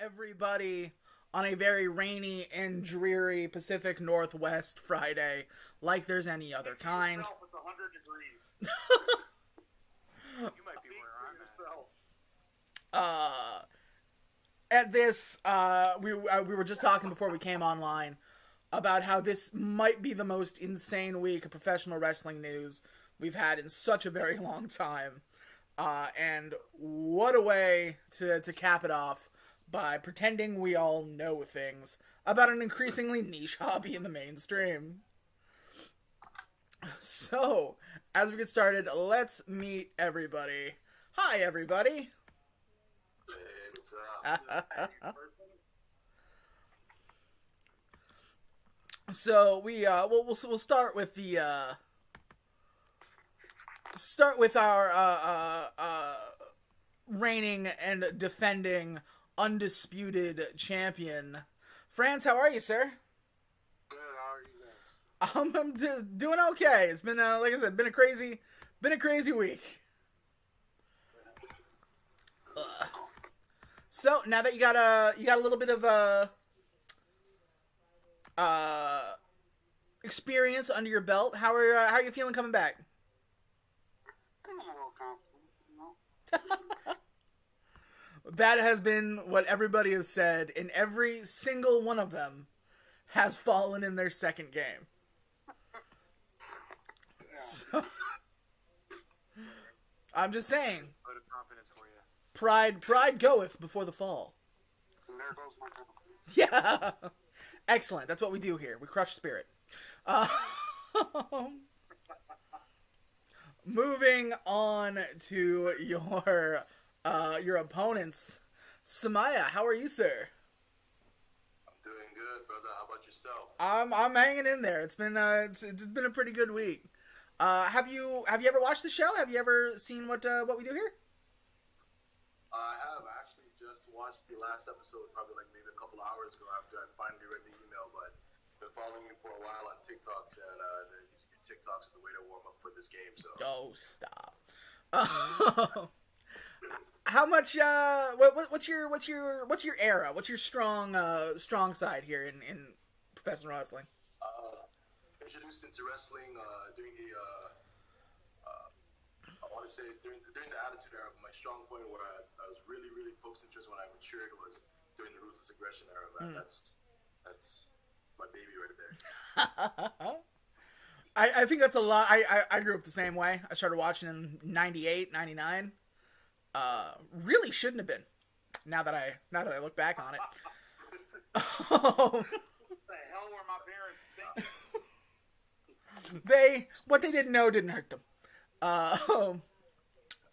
everybody on a very rainy and dreary Pacific Northwest Friday, like there's any other kind. It's 100 degrees. You might be where I'm at. At this, we were just talking before we came online about how this might be the most insane week of professional wrestling news we've had in such a very long time. And what a way to cap it off by pretending we all know things about an increasingly niche hobby in the mainstream. So, as we get started, let's meet everybody. Hi, everybody. Hey, what's up? So we'll start with the our reigning and defending undisputed champion, France. How are you, sir? Good, how are you guys? I'm doing okay. It's been like I said, been a crazy week. So now that you got a little bit of experience under your belt, how are you feeling coming back? I'm a little confident, you know? That has been what everybody has said, and every single one of them has fallen in their second game. Yeah. So, I'm just saying, Vote of confidence for you. pride goeth before the fall. And there goes my confidence. Yeah, excellent. That's what we do here. We crush spirit. Moving on to your opponents, Samaya. How are you, sir? I'm doing good, brother. How about yourself? I'm hanging in there. It's been it's been a pretty good week. Have you ever watched the show? Have you ever seen what we do here? I have actually just watched the last episode, probably like maybe a couple of hours ago after I finally read the email, but been following you for a while on TikToks, and TikToks is the way to warm up for this game, so. Oh, stop. How much? What's your era? What's your strong side here in professional wrestling? Introduced into wrestling during the I want to say during the Attitude Era. But my strong point where I was really focused interest when I matured was during the Ruthless Aggression Era. Man. That's my baby right there. I think that's a lot. I grew up the same way. I started watching in 98, 99. Really shouldn't have been. Now that I look back on it. What the hell were my parents thinking? What they didn't know didn't hurt them.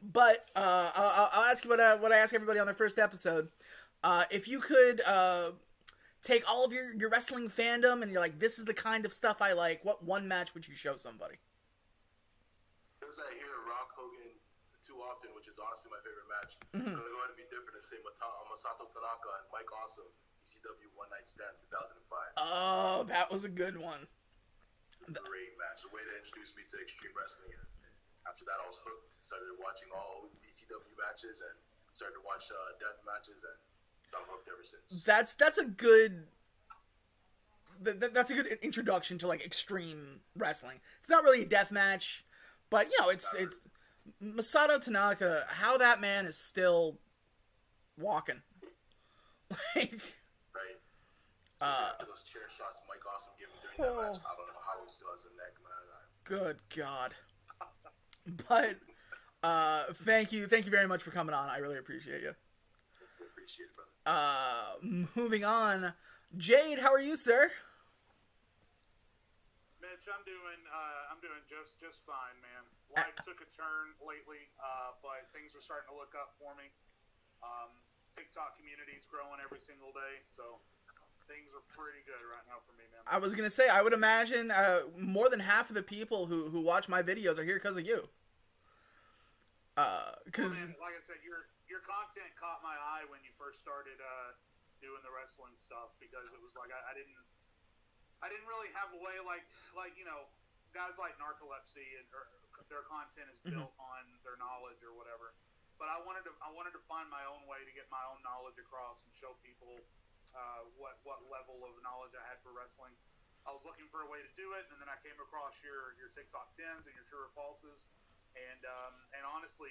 But I'll ask you what I ask everybody on their first episode. If you could take all of your wrestling fandom and you're like, this is the kind of stuff I like, what one match would you show somebody? Because I hear Rock Hogan too often, which is honestly my favorite match. I'm going to go ahead and be different and say Masato Tanaka and Mike Awesome, ECW One Night Stand 2005. Oh, that was a good one. Great match. The way they introduced me to Extreme Wrestling. And after that, I was hooked. Started watching all ECW matches and started to watch death matches, and I'm hooked ever since. That's a good. That's a good introduction to like extreme wrestling. It's not really a death match, but it's Masato Tanaka. How that man is still walking, like. Right. After those chair shots Mike Awesome gave him during that match, I don't know how he still has a neck, man. Good God. But thank you very much for coming on. I really appreciate you. Appreciate it, brother. Moving on, Jade, how are you, sir? Mitch, I'm doing just fine, man. Life took a turn lately, but things are starting to look up for me. TikTok community's growing every single day, so things are pretty good right now for me, man. I was gonna say, I would imagine more than half of the people who watch my videos are here because of you. Because like I said, your content caught my eye when you first started doing the wrestling stuff, because it was like I didn't really have a way like guys like Narcolepsy and their content is built on their knowledge or whatever. But I wanted to find my own way to get my own knowledge across and show people what level of knowledge I had for wrestling. I was looking for a way to do it, and then I came across your TikTok 10s and your true or falses, and honestly,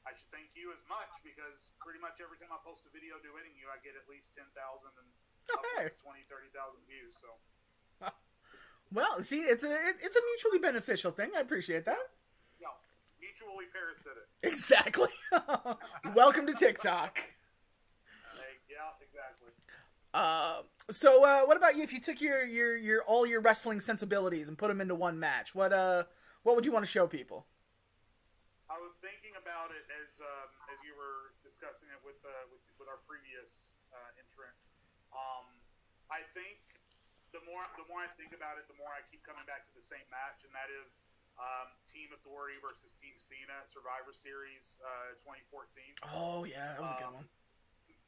I should thank you as much, because pretty much every time I post a video duetting you, I get at least 10,000 and Hey. 20, 30,000 views. So, Well, see, it's a mutually beneficial thing. I appreciate that. yeah, mutually parasitic. Exactly. Welcome to TikTok. Yeah, exactly. So what about you? If you took your all your wrestling sensibilities and put them into one match, what would you want to show people? I was thinking about it as you were discussing it with our previous entrant. I think the more I think about it, the more I keep coming back to the same match, and that is Team Authority versus Team Cena, Survivor Series 2014. Oh yeah, that was a good one.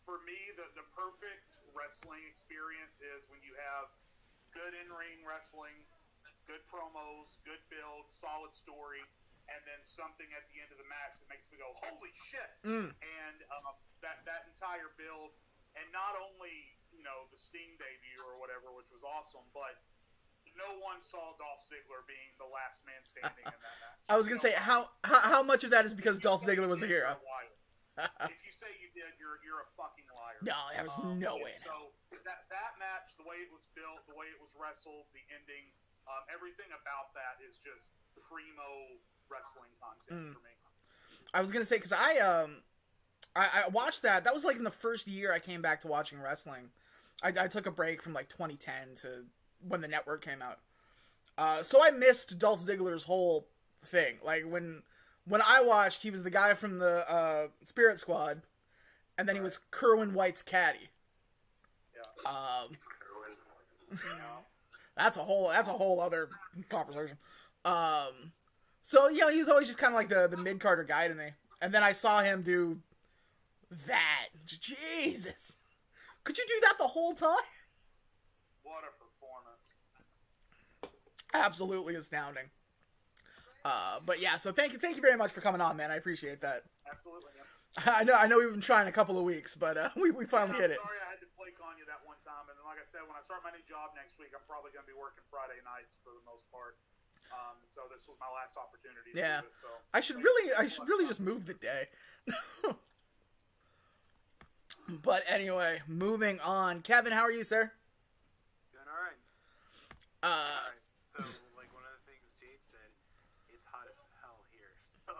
For me, the perfect wrestling experience is when you have good in-ring wrestling, good promos, good build, solid story, and then something at the end of the match that makes me go, holy shit! And that entire build, and not only the Sting debut or whatever, which was awesome, but no one saw Dolph Ziggler being the last man standing in that match. I was gonna say how much of that is because Dolph Ziggler was the hero. If you say you did, you're a fucking liar. No, there was no way. So that match, the way it was built, the way it was wrestled, the ending, everything about that is just primo wrestling content for me. I was gonna say, because I watched that. That was like in the first year I came back to watching wrestling. I took a break from like 2010 to when the network came out. So I missed Dolph Ziggler's whole thing. Like when I watched, he was the guy from the Spirit Squad, and then he was Kerwin White's caddy. Yeah. That's a whole other conversation. So he was always just kind of like the mid-carder guy to me. And then I saw him do that. Jesus. Could you do that the whole time? What a performance. Absolutely astounding. But yeah, so thank you very much for coming on, man. I appreciate that. Absolutely, yeah. I know we've been trying a couple of weeks, but we finally hit it. I'm sorry I had to flake on you that one time, and then like I said, when I start my new job next week, I'm probably going to be working Friday nights for the most part. So this was my last opportunity to Yeah. do it. So I should really just move the day. But anyway, moving on. Kevin, how are you, sir? Doing all right. Uh, So, like one of the things Jade said, it's hot as hell here. So,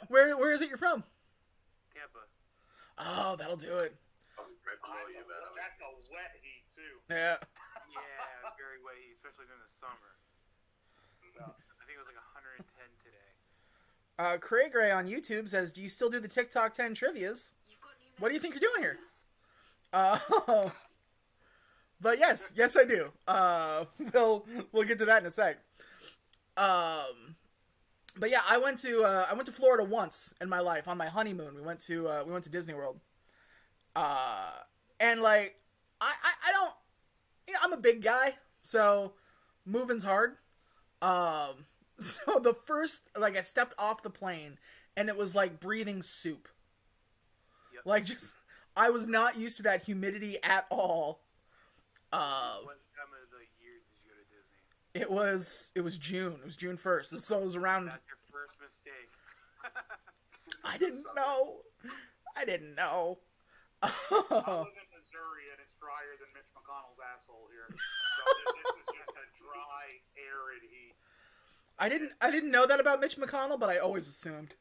where is it you're from? Tampa. Oh, that'll do it. Right below you, man. that's a wet heat too. Yeah. Yeah, very wet, especially during the summer. I think it was like 110 today. Craig Ray on YouTube says, "Do you still do the TikTok 10 trivias? What do you think you're doing here?" But yes, I do. We'll get to that in a sec. But yeah, I went to Florida once in my life on my honeymoon. We went to Disney World. And like I don't, I'm a big guy, so moving's hard. So the first, like, I stepped off the plane and it was like breathing soup. Yep. Like, just, I was not used to that humidity at all. What time of the year did you go to Disney? It was June. It was June 1st. So it was around. That's your first mistake. I didn't know. I live in Missouri and it's drier than Mitch McConnell's asshole here. So this is just a dry, arid heat. I didn't know that about Mitch McConnell, but I always assumed.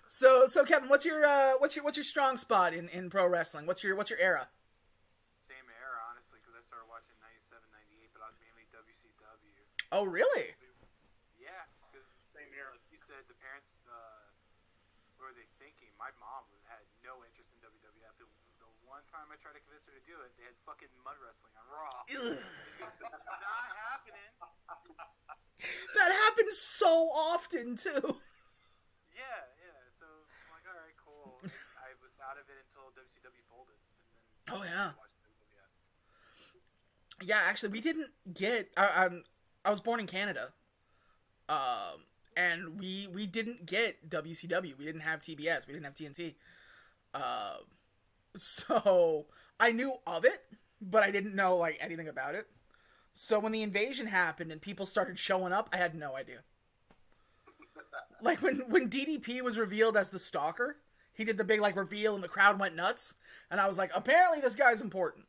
So Kevin, what's your strong spot in pro wrestling? What's your era? Same era, honestly, because I started watching 97, 98, but I was mainly WCW. Oh, really? Yeah, because Same here. like you said, the parents, what were they thinking? My mom had no interest in WWF. The one time I tried to convince her to do it, they had fucking mud wrestling on Raw. Not happening. That happens so often too. Yeah. So I'm like, all right, cool. And I was out of it until WCW folded, and then Oh, yeah. watched WWF. Yeah, actually, we didn't get. I was born in Canada. And we didn't get WCW. We didn't have TBS. We didn't have TNT. So I knew of it, but I didn't know like anything about it. So when the invasion happened and people started showing up, I had no idea. Like when DDP was revealed as the Stalker, he did the big like reveal and the crowd went nuts, and I was like, apparently this guy's important.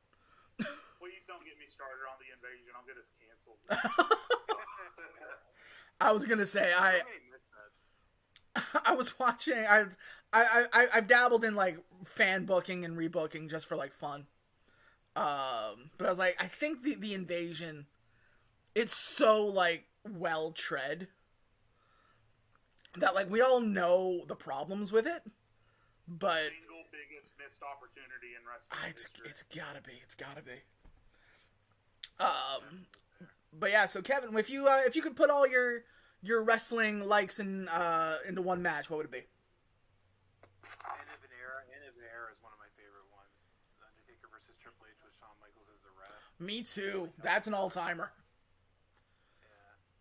Please don't get me started on the invasion. I'll get us canceled. I was gonna say I was watching. I've dabbled in like fan booking and rebooking just for like fun. But I was like, I think the invasion, it's so like well tread that like we all know the problems with it, but Single biggest missed opportunity in wrestling history. it's gotta be. But yeah, so Kevin, if you could put all your wrestling likes in into one match, what would it be? End of an era is one of my favorite ones. The Undertaker versus Triple H with Shawn Michaels as the ref. Me too. That's an all-timer. Yeah,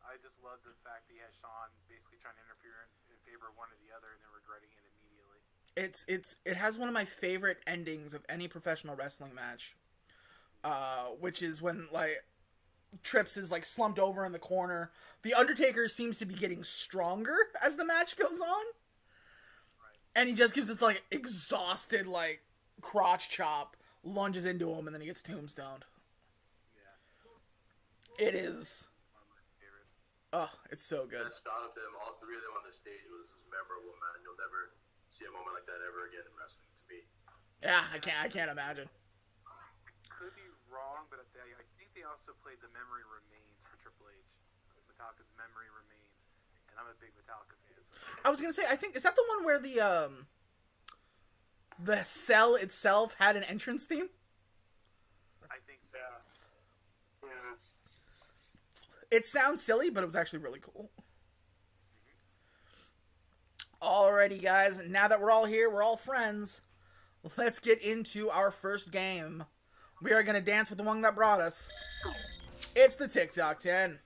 I just love the fact that he had Shawn basically trying to interfere in favor of one or the other and then regretting it immediately. It has one of my favorite endings of any professional wrestling match, which is when like Trips is like slumped over in the corner. The Undertaker seems to be getting stronger as the match goes on, and he just gives this like exhausted like crotch chop, lunges into him, and then he gets tombstoned. Yeah. It is. One of my favorites. Oh, it's so good. That shot of them, all three of them on the stage was memorable, man. You'll never see a moment like that ever again in wrestling, to me. Yeah, I can't imagine. Could be wrong, but I think they also played The Memory Remains for Triple H. Metallica's Memory Remains, and I'm a big Metallica fan. So I was gonna say, I think is that the one where the cell itself had an entrance theme? I think so. Yeah. It sounds silly, but it was actually really cool. Alrighty, guys. Now that we're all here, we're all friends. Let's get into our first game. We are going to dance with the one that brought us. It's the TikTok 10.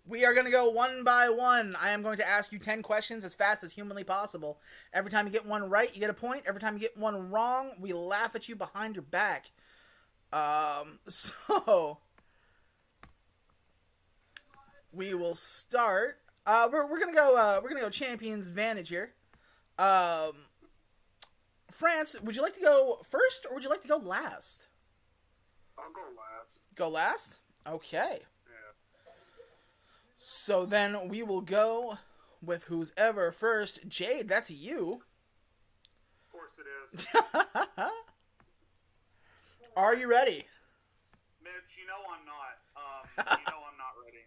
We are going to go one by one. I am going to ask you 10 questions as fast as humanly possible. Every time you get one right, you get a point. Every time you get one wrong, we laugh at you behind your back. So we will start. We're gonna go Champion's Advantage here. France, would you like to go first or would you like to go last? I'll go last. Go last? Okay. Yeah. So then we will go with who's ever first. Jade, that's you. Of course it is. Are you ready? Mitch, you know I'm not. You know I'm not ready.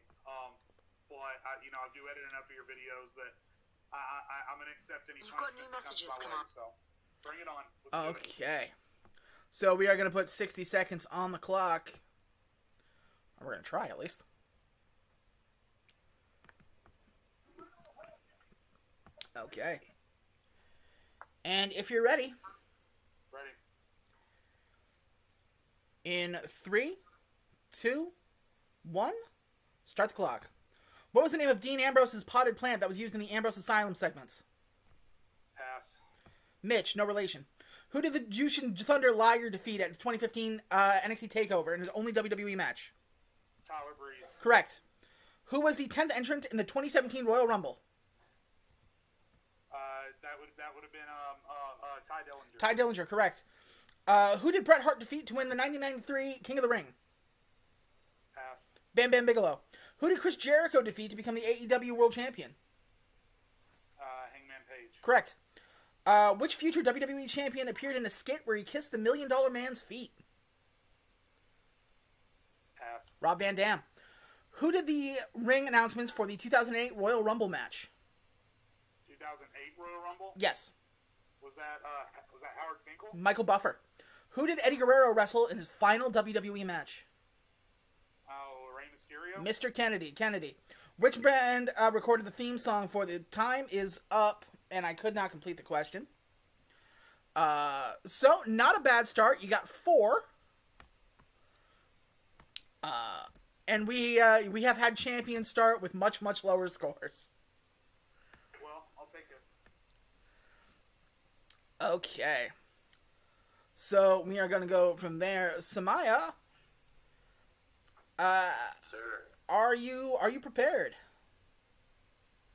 But I do edit enough of your videos that I'm gonna accept any. You've got new messages, come on. So bring it on. Let's do it. Okay. So we are going to put 60 seconds on the clock. We're going to try at least. Okay. And if you're ready, Ready. in 3, 2, 1, start the clock. What was the name of Dean Ambrose's potted plant that was used in the Ambrose Asylum segments? Pass. Mitch, no relation. Who did the Jushin Thunder Liger defeat at the 2015 NXT TakeOver in his only WWE match? Tyler Breeze. Correct. Who was the 10th entrant in the 2017 Royal Rumble? That would have been Ty Dillinger. Ty Dillinger, correct. Who did Bret Hart defeat to win the 1993 King of the Ring? Pass. Bam Bam Bigelow. Who did Chris Jericho defeat to become the AEW World Champion? Hangman Page. Correct. Which future WWE champion appeared in a skit where he kissed the $1 Million Man's feet? Pass. Rob Van Dam. Who did the ring announcements for the 2008 Royal Rumble match? 2008 Royal Rumble. Yes. Was that Howard Finkel? Michael Buffer. Who did Eddie Guerrero wrestle in his final WWE match? Oh, Rey Mysterio. Mr. Kennedy. Which band recorded the theme song for The Time Is Up? And I could not complete the question. So, not a bad start. You got 4. And we have had champions start with much, much lower scores. Well, I'll take it. Okay. So we are going to go from there. Samaya, Sir, are you prepared?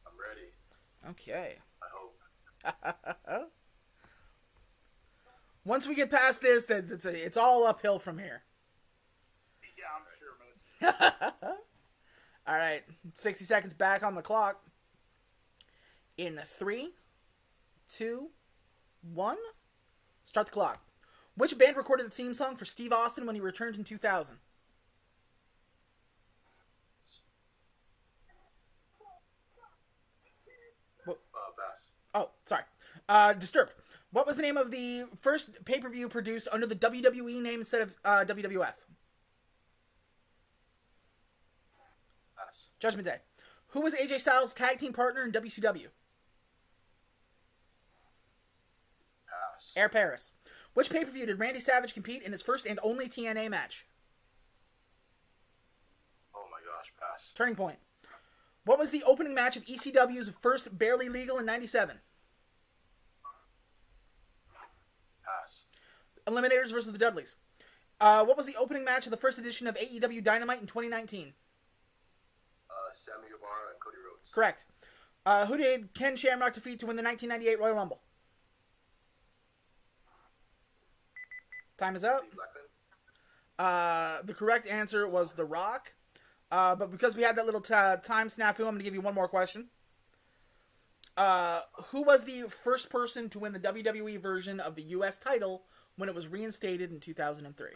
I'm ready. Okay. I hope. Once we get past this, it's all uphill from here. Yeah, I'm sure, man. All right, 60 seconds back on the clock. In 3, 2, 1, start the clock. Which band recorded the theme song for Steve Austin when he returned in 2000? Pass. Oh, sorry. Disturbed. What was the name of the first pay-per-view produced under the WWE name instead of WWF? Pass. Judgment Day. Who was AJ Styles' tag team partner in WCW? Pass. Air Paris. Which pay-per-view did Randy Savage compete in his first and only TNA match? Oh my gosh, pass. Turning Point. What was the opening match of ECW's first Barely Legal in 97? Pass. Eliminators versus the Dudleys. What was the opening match of the first edition of AEW Dynamite in 2019? Sammy Guevara and Cody Rhodes. Correct. Who did Ken Shamrock defeat to win the 1998 Royal Rumble? Time is up. Steve Blackman. The correct answer was The Rock. But because we had that little time snafu, I'm going to give you one more question. Who was the first person to win the WWE version of the U.S. title when it was reinstated in 2003?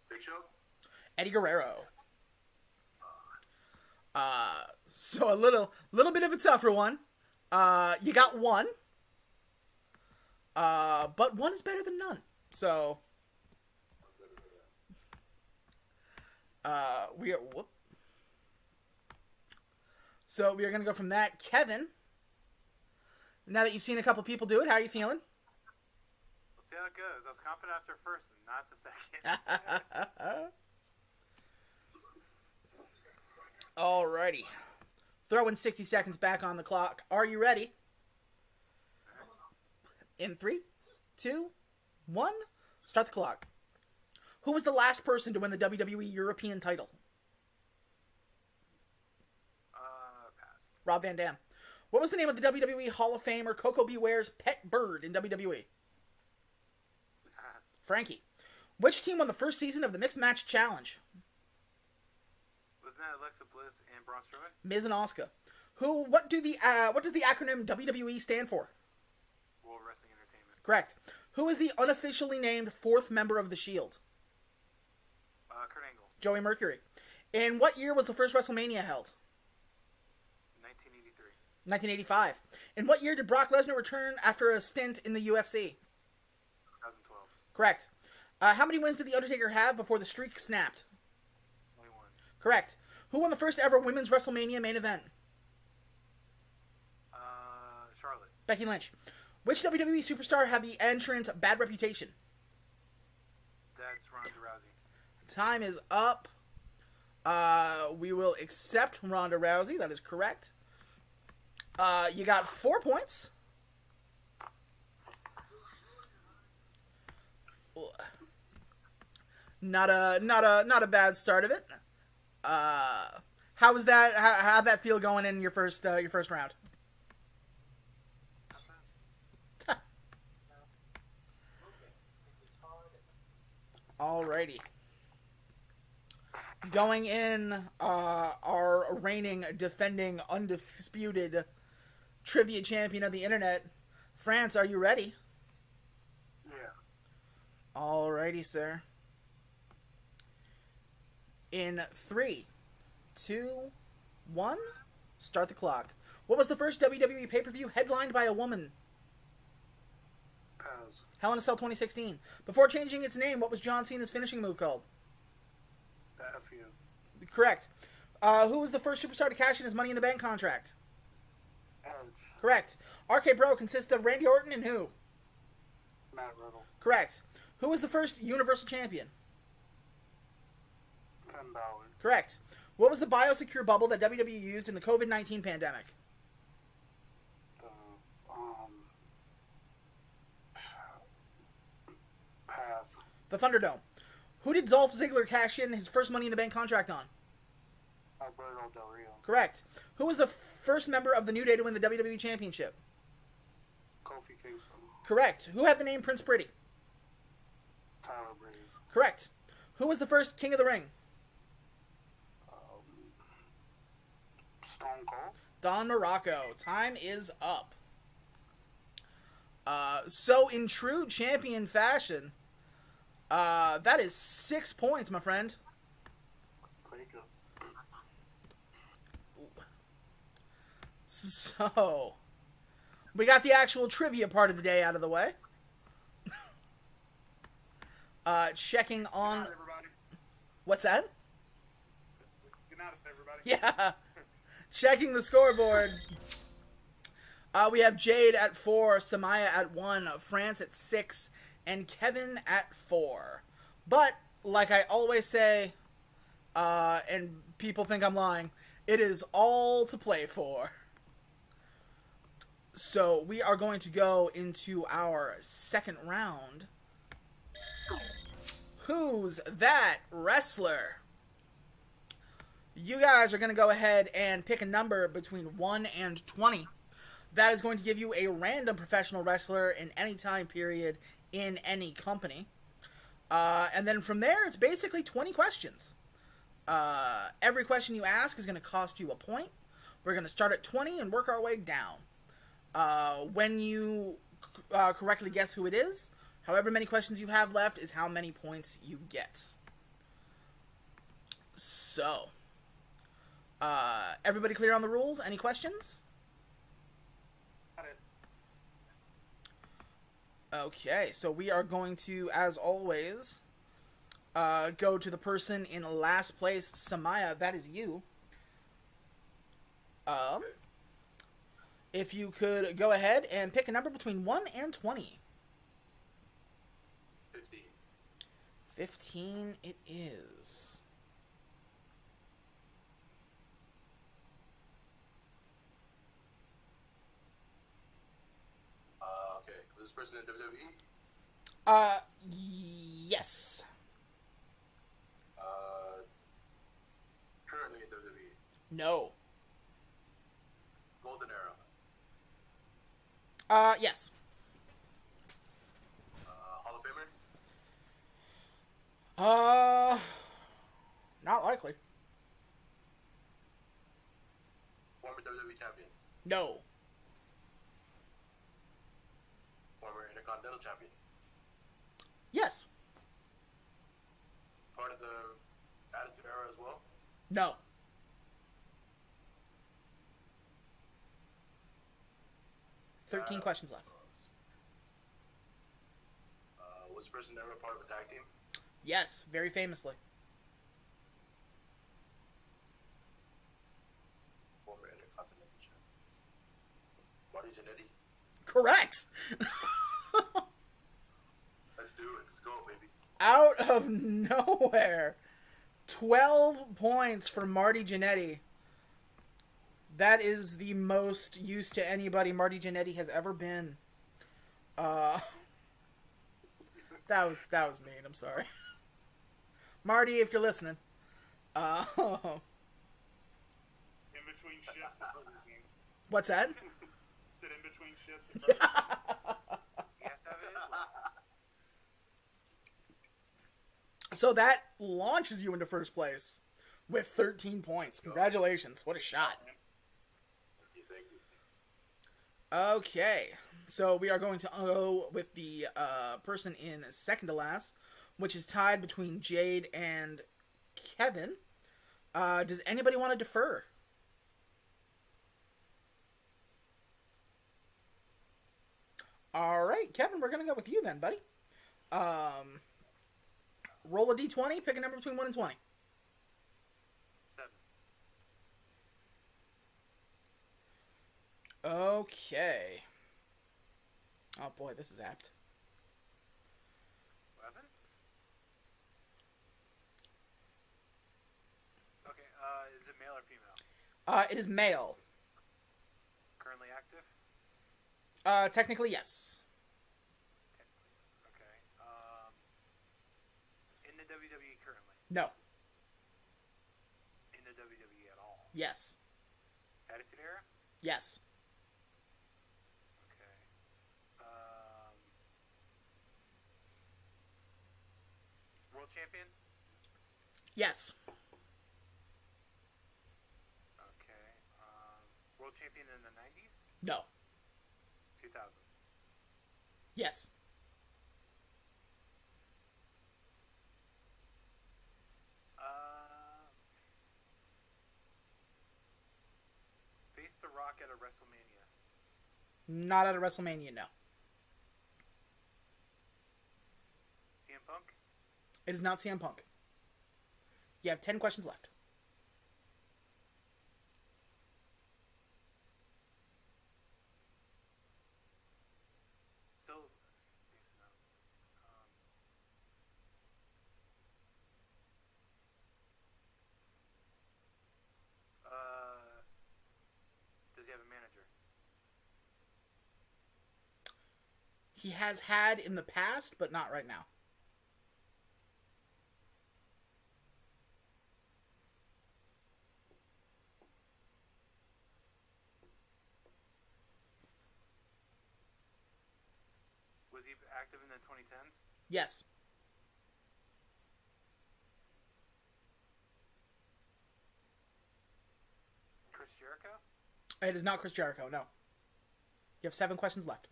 Big Show. Eddie Guerrero. So a little bit of a tougher one. You got one. But one is better than none. So we are going to go from that. Kevin, now that you've seen a couple people do it, how are you feeling? We'll see how it goes. I was confident after first and not the second. Alrighty. Throwing 60 seconds back on the clock. Are you ready? In 3, 2, 1, start the clock. Who was the last person to win the WWE European title? Pass. Rob Van Dam. What was the name of the WWE Hall of Famer Coco Beware's pet bird in WWE? Pass. Frankie. Which team won the first season of the Mixed Match Challenge? Wasn't that Alexa Bliss and Braun Strowman? Miz and Asuka. What does the acronym WWE stand for? World Wrestling Entertainment. Correct. Who is the unofficially named fourth member of the Shield? Kurt Angle. Joey Mercury. In what year was the first WrestleMania held? 1983. 1985. In what year did Brock Lesnar return after a stint in the UFC? 2012. Correct. How many wins did The Undertaker have before the streak snapped? 21. Correct. Who won the first ever women's WrestleMania main event? Charlotte. Becky Lynch. Which WWE superstar had the entrance Bad Reputation? That's Ronda Rousey. Time is up. We will accept Ronda Rousey. That is correct. You got 4 points. Not a bad start of it. How was that? How'd that feel going in your first round? Alrighty. Going in, our reigning, defending, undisputed trivia champion of the internet, France, are you ready? Yeah. Alrighty, sir. In 3, 2, 1, start the clock. What was the first WWE pay-per-view headlined by a woman? Pass. Hell in a Cell 2016. Before changing its name, what was John Cena's finishing move called? The FU. Correct. Who was the first superstar to cash in his Money in the Bank contract? Edge. Correct. RK Bro consists of Randy Orton and who? Matt Riddle. Correct. Who was the first Universal Champion? Finn Balor. Correct. What was the biosecure bubble that WWE used in the COVID-19 pandemic? Pass. The Thunderdome. Who did Dolph Ziggler cash in his first Money in the Bank contract on? Alberto Del Rio. Correct. Who was the first member of the New Day to win the WWE Championship? Kofi Kingston. Correct. Who had the name Prince Pretty? Tyler Breeze. Correct. Who was the first King of the Ring? Stone Cold. Don Morocco. Time is up. So in true champion fashion, that is 6 points, my friend. Take it. So, we got the actual trivia part of the day out of the way. Checking on... Good night, everybody. What's that? Good night, everybody. Yeah. Checking the scoreboard. We have Jade at 4, Samaya at 1, France at 6, and Kevin at 4. But, like I always say, and people think I'm lying, it is all to play for. So, we are going to go into our second round. Who's that wrestler? You guys are going to go ahead and pick a number between 1 and 20. That is going to give you a random professional wrestler in any time period in any company. And then from there, it's basically 20 questions. Every question you ask is going to cost you a point. We're going to start at 20 and work our way down. When you correctly guess who it is, however many questions you have left is how many points you get. So, everybody clear on the rules? Any questions? Got it. Okay, so we are going to, as always, go to the person in last place, Samaya. That is you. If you could go ahead and pick a number between 1 and 20. 15. 15 it is. Okay. Was this person in WWE? Yes. Currently in WWE. No. Golden Era. Yes. Hall of Famer? Not likely. Former WWE champion. No. Former Intercontinental champion. Yes. Part of the Attitude Era as well. No. Thirteen questions left. Was this person ever part of a tag team? Yes, very famously. Former Intercontinental champion. Marty Jannetty? Correct. Let's do it. Let's go, baby. Out of nowhere, 12 points for Marty Jannetty. That is the most used to anybody Marty Jannetty has ever been. That was mean. I'm sorry, Marty, if you're listening. In between shifts at Burger King. What's that? Sit in between shifts at Burger King. He has to have it his way. So that launches you into first place with 13 points. Congratulations. What a shot. Thank you. Okay. So we are going to go with the person in second to last, which is tied between Jade and Kevin. Does anybody want to defer? All right, Kevin, we're going to go with you then, buddy. Roll a d20, pick a number between 1 and 20. 7. Okay. Oh boy, this is apt. What happened? It is male. Currently active? Technically, yes. Technically, yes. Okay. In the WWE currently? No. In the WWE at all? Yes. Attitude Era? Yes. Okay. World Champion? Yes. Okay. World Champion in the 90s? No. 2000s? Yes. Face The Rock at a WrestleMania? Not at a WrestleMania, no. CM Punk? It is not CM Punk. You have 10 questions left. Still, yes, no. Does he have a manager? He has had in the past, but not right now. Was he active in the 2010s? Yes. Chris Jericho? It is not Chris Jericho, no. You have 7 questions left.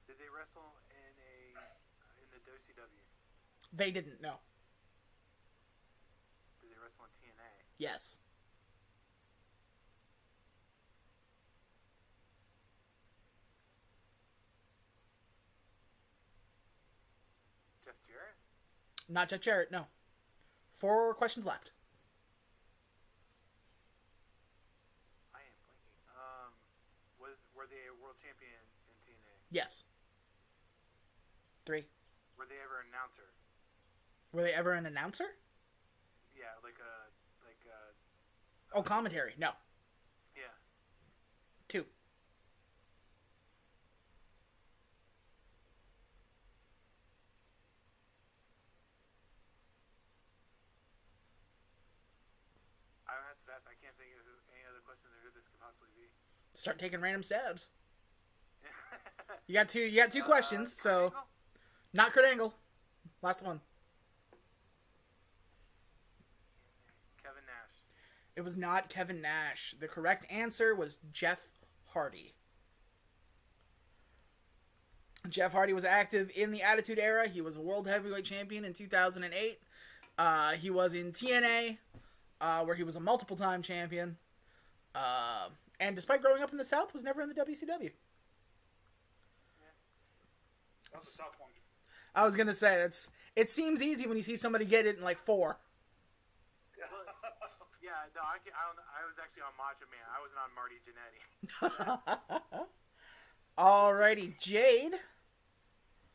Did they wrestle in the WCW? They didn't, no. Did they wrestle in TNA? Yes. Jeff Jarrett? Not Jeff Jarrett, no. 4 questions left. I am blanking. Were they a world champion in TNA? Yes. 3. Were they ever an announcer? Were they ever an announcer? Yeah, like a Oh, commentary. No. yeah. 2. I don't have to ask. I can't think of any other questions or who this could possibly be. Start taking random stabs. You got two questions, so Angle? not Kurt Angle. Last one. Kevin Nash. It was not Kevin Nash. The correct answer was Jeff Hardy. Jeff Hardy was active in the Attitude Era. He was a World Heavyweight Champion in 2008. He was in TNA, where he was a multiple-time champion. And despite growing up in the South, was never in the WCW. That's a tough one. I was gonna say it seems easy when you see somebody get it in like 4. Yeah, no, I was actually on Macho Man. I wasn't on Marty Jannetty. Alrighty, Jade.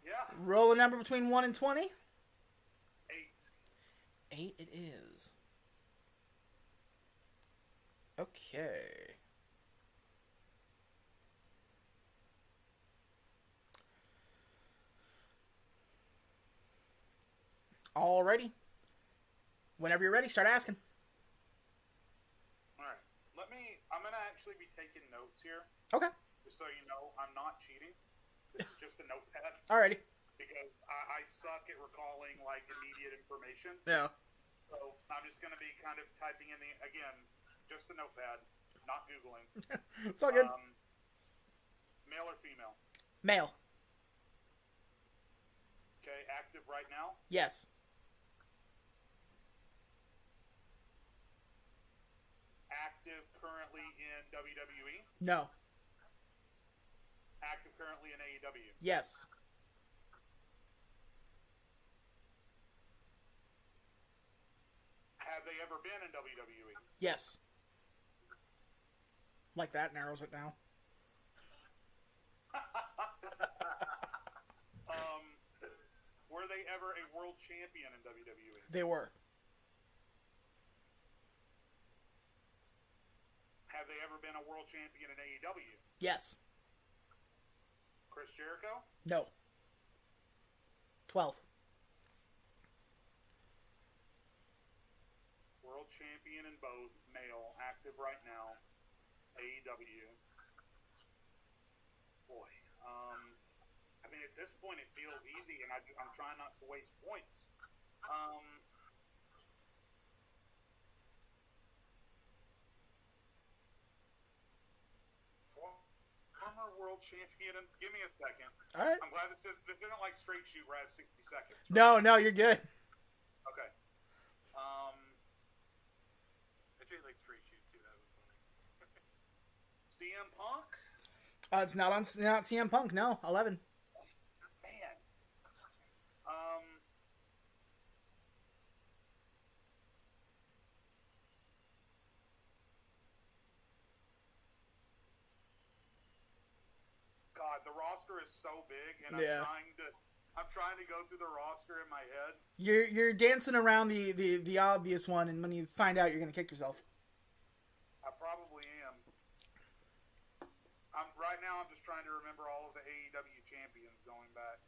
Yeah. Roll a number between 1 and 20. 8. 8 it is. Okay. Alrighty. Whenever you're ready, start asking. All right. I'm going to actually be taking notes here, Okay. just so you know. I'm not cheating. This is just a notepad. Alrighty. Because I suck at recalling, like, immediate information. Yeah. So I'm just going to be kind of typing in again, just a notepad, not Googling. It's all good. Male or female? Male. Okay, active right now? Yes. Active currently in WWE? No. Active currently in AEW? Yes. Have they ever been in WWE? Yes. Like that narrows it down. Were they ever a world champion in WWE? They were. Have they ever been a world champion in AEW? Yes. Chris Jericho? No. 12. World champion in both, male, active right now, AEW. Boy, I mean, at this point it feels easy, and I'm trying not to waste points. Former world champion, and give me a second. All right. I'm glad this isn't like Straight Shoot where I have 60 seconds. Right? No, you're good. Okay. I treat like Straight Shoot too. That was funny. CM Punk? It's not CM Punk. No, 11. Man. God, the roster is so big, and Yeah. I'm trying to go through the roster in my head. You're dancing around the obvious one, and when you find out, you're gonna kick yourself. I probably am. Right now. I'm just trying to remember all of the AEW champions going back.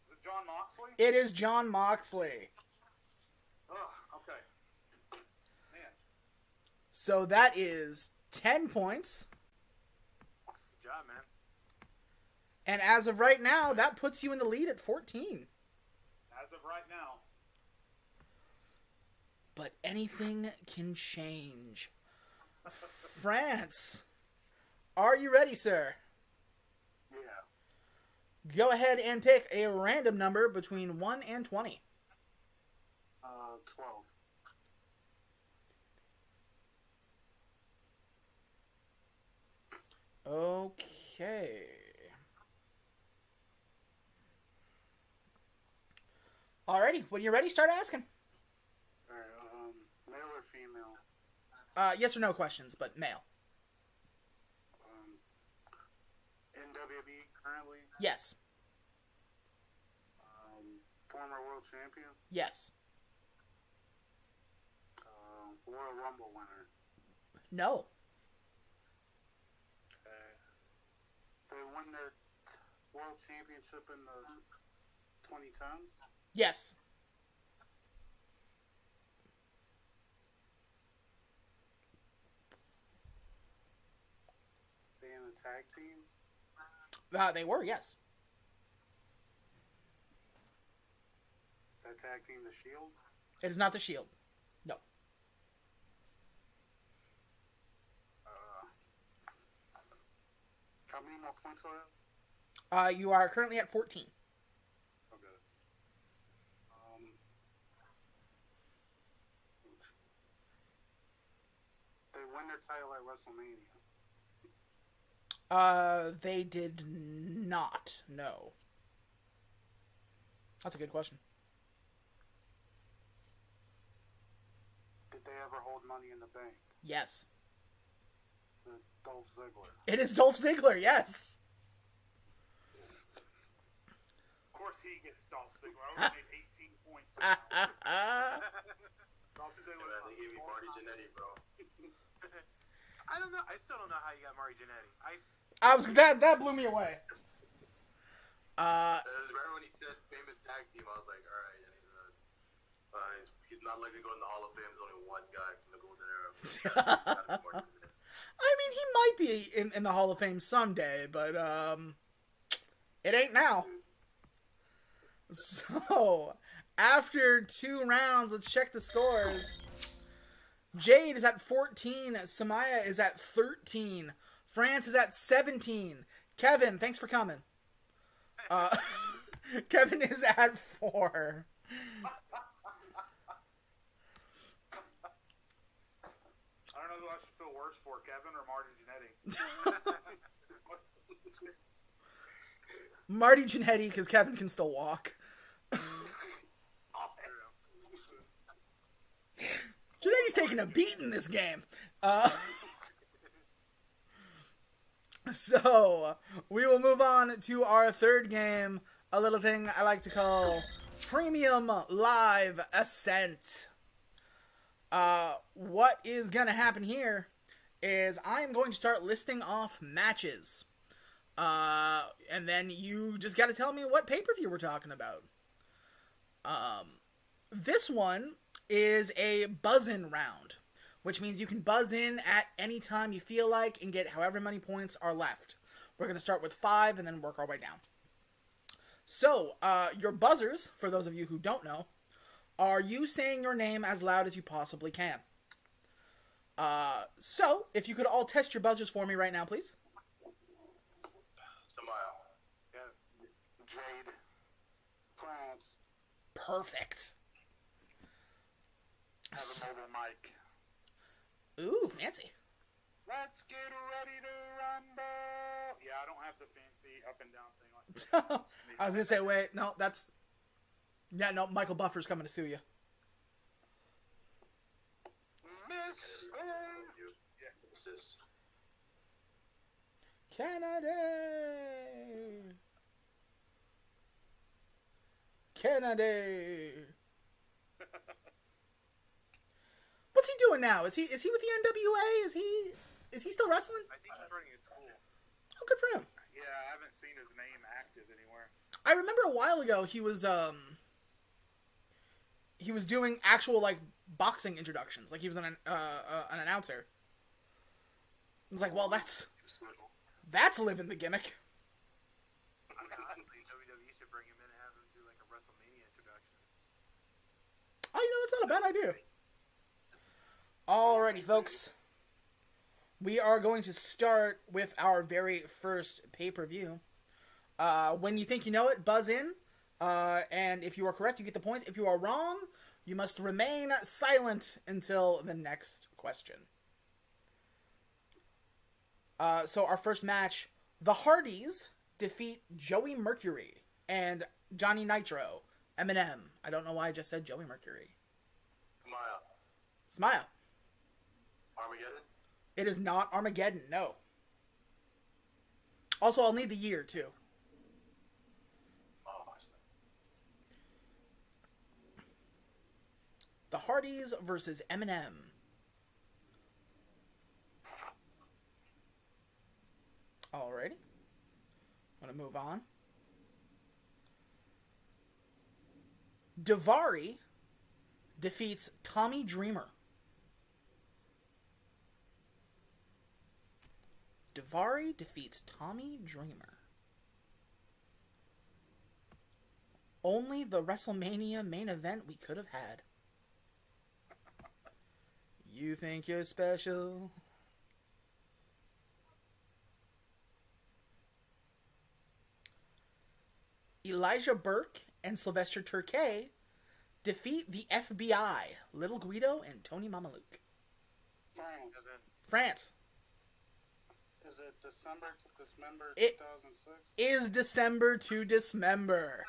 Is it John Moxley? It is John Moxley. Oh, okay. Man. So that is 10 points. Good job, man. And as of right now, that puts you in the lead at 14. As of right now. But anything can change. France, are you ready, sir? Yeah. Go ahead and pick a random number between 1 and 20. 12. Okay. Alrighty, when you're ready, start asking. Alright, male or female? Yes or no questions, but male. In WWE currently? Yes. Former world champion? Yes. Royal Rumble winner? No. They won their world championship in the 2010s? Yes. They in a tag team? They were, yes. Is that tag team the Shield? It is not the Shield. No. How many more points are there? You are currently at 14. Okay. They win their title at WrestleMania. They did not. No. That's a good question. Did they ever hold Money in the Bank? Yes. The Dolph Ziggler. It is Dolph Ziggler, yes. Of course he gets Dolph Ziggler. I only made 18 points. Dolph Ziggler. Man, they gave me Marty Jannetty, bro. I don't know. I still don't know how you got Marty Jannetty. That blew me away. Right when he said famous tag team, I was like, all right, and he's not likely to go in the Hall of Fame. There's only one guy from the Golden Era. I mean, he might be in the Hall of Fame someday, but it ain't now. So, after 2 rounds, let's check the scores. Jade is at 14. Samaya is at 13. France is at 17. Kevin, thanks for coming. Kevin is at 4. I don't know who I should feel worse for, Kevin or Marty Jannetty. Marty Jannetty, because Kevin can still walk. Jannetty's taking a beat in this game. So, we will move on to our third game, a little thing I like to call Premium Live Ascent. What is going to happen here is I am going to start listing off matches. And then you just got to tell me what pay-per-view we're talking about. This one is a buzz-in round, which means you can buzz in at any time you feel like and get however many points are left. We're going to start with 5 and then work our way down. So, your buzzers, for those of you who don't know, are you saying your name as loud as you possibly can. So, if you could all test your buzzers for me right now, please. Smile. Yeah. Jade. France. Perfect. Have a mobile mic. Ooh, fancy. Let's get ready to rumble. Yeah, I don't have the fancy up and down thing like I was going to say, wait, no, that's... Yeah, no, Michael Buffer's coming to sue you. Miss. You. Yeah. Assist. Canada! Canada! What's he doing now? Is he with the NWA? Is he still wrestling? I think he's running a school. Oh, good for him. Yeah, I haven't seen his name active anywhere. I remember a while ago he was doing actual like boxing introductions. Like he was an announcer. It's like, well, that's living the gimmick. Honestly, WWE should bring him in and have him do like a WrestleMania introduction. Oh, you know, that's not a bad idea. Alrighty, folks. We are going to start with our very first pay-per-view. When you think you know it, buzz in. And if you are correct, you get the points. If you are wrong, you must remain silent until the next question. So our first match, the Hardys defeat Joey Mercury and Johnny Nitro, Eminem. I don't know why I just said Joey Mercury. Smile. Smile. Armageddon. It is not Armageddon, no. Also, I'll need the year, too. Oh, I see. The Hardys versus Eminem. Alrighty. I'm going to move on. Daivari defeats Tommy Dreamer. Daivari defeats Tommy Dreamer. Only the WrestleMania main event we could have had. You think you're special? Elijah Burke and Sylvester Turkey defeat the FBI, Little Guido and Tony Mamaluke. France. And then France. Is it December to Dismember It 2006? is December to Dismember.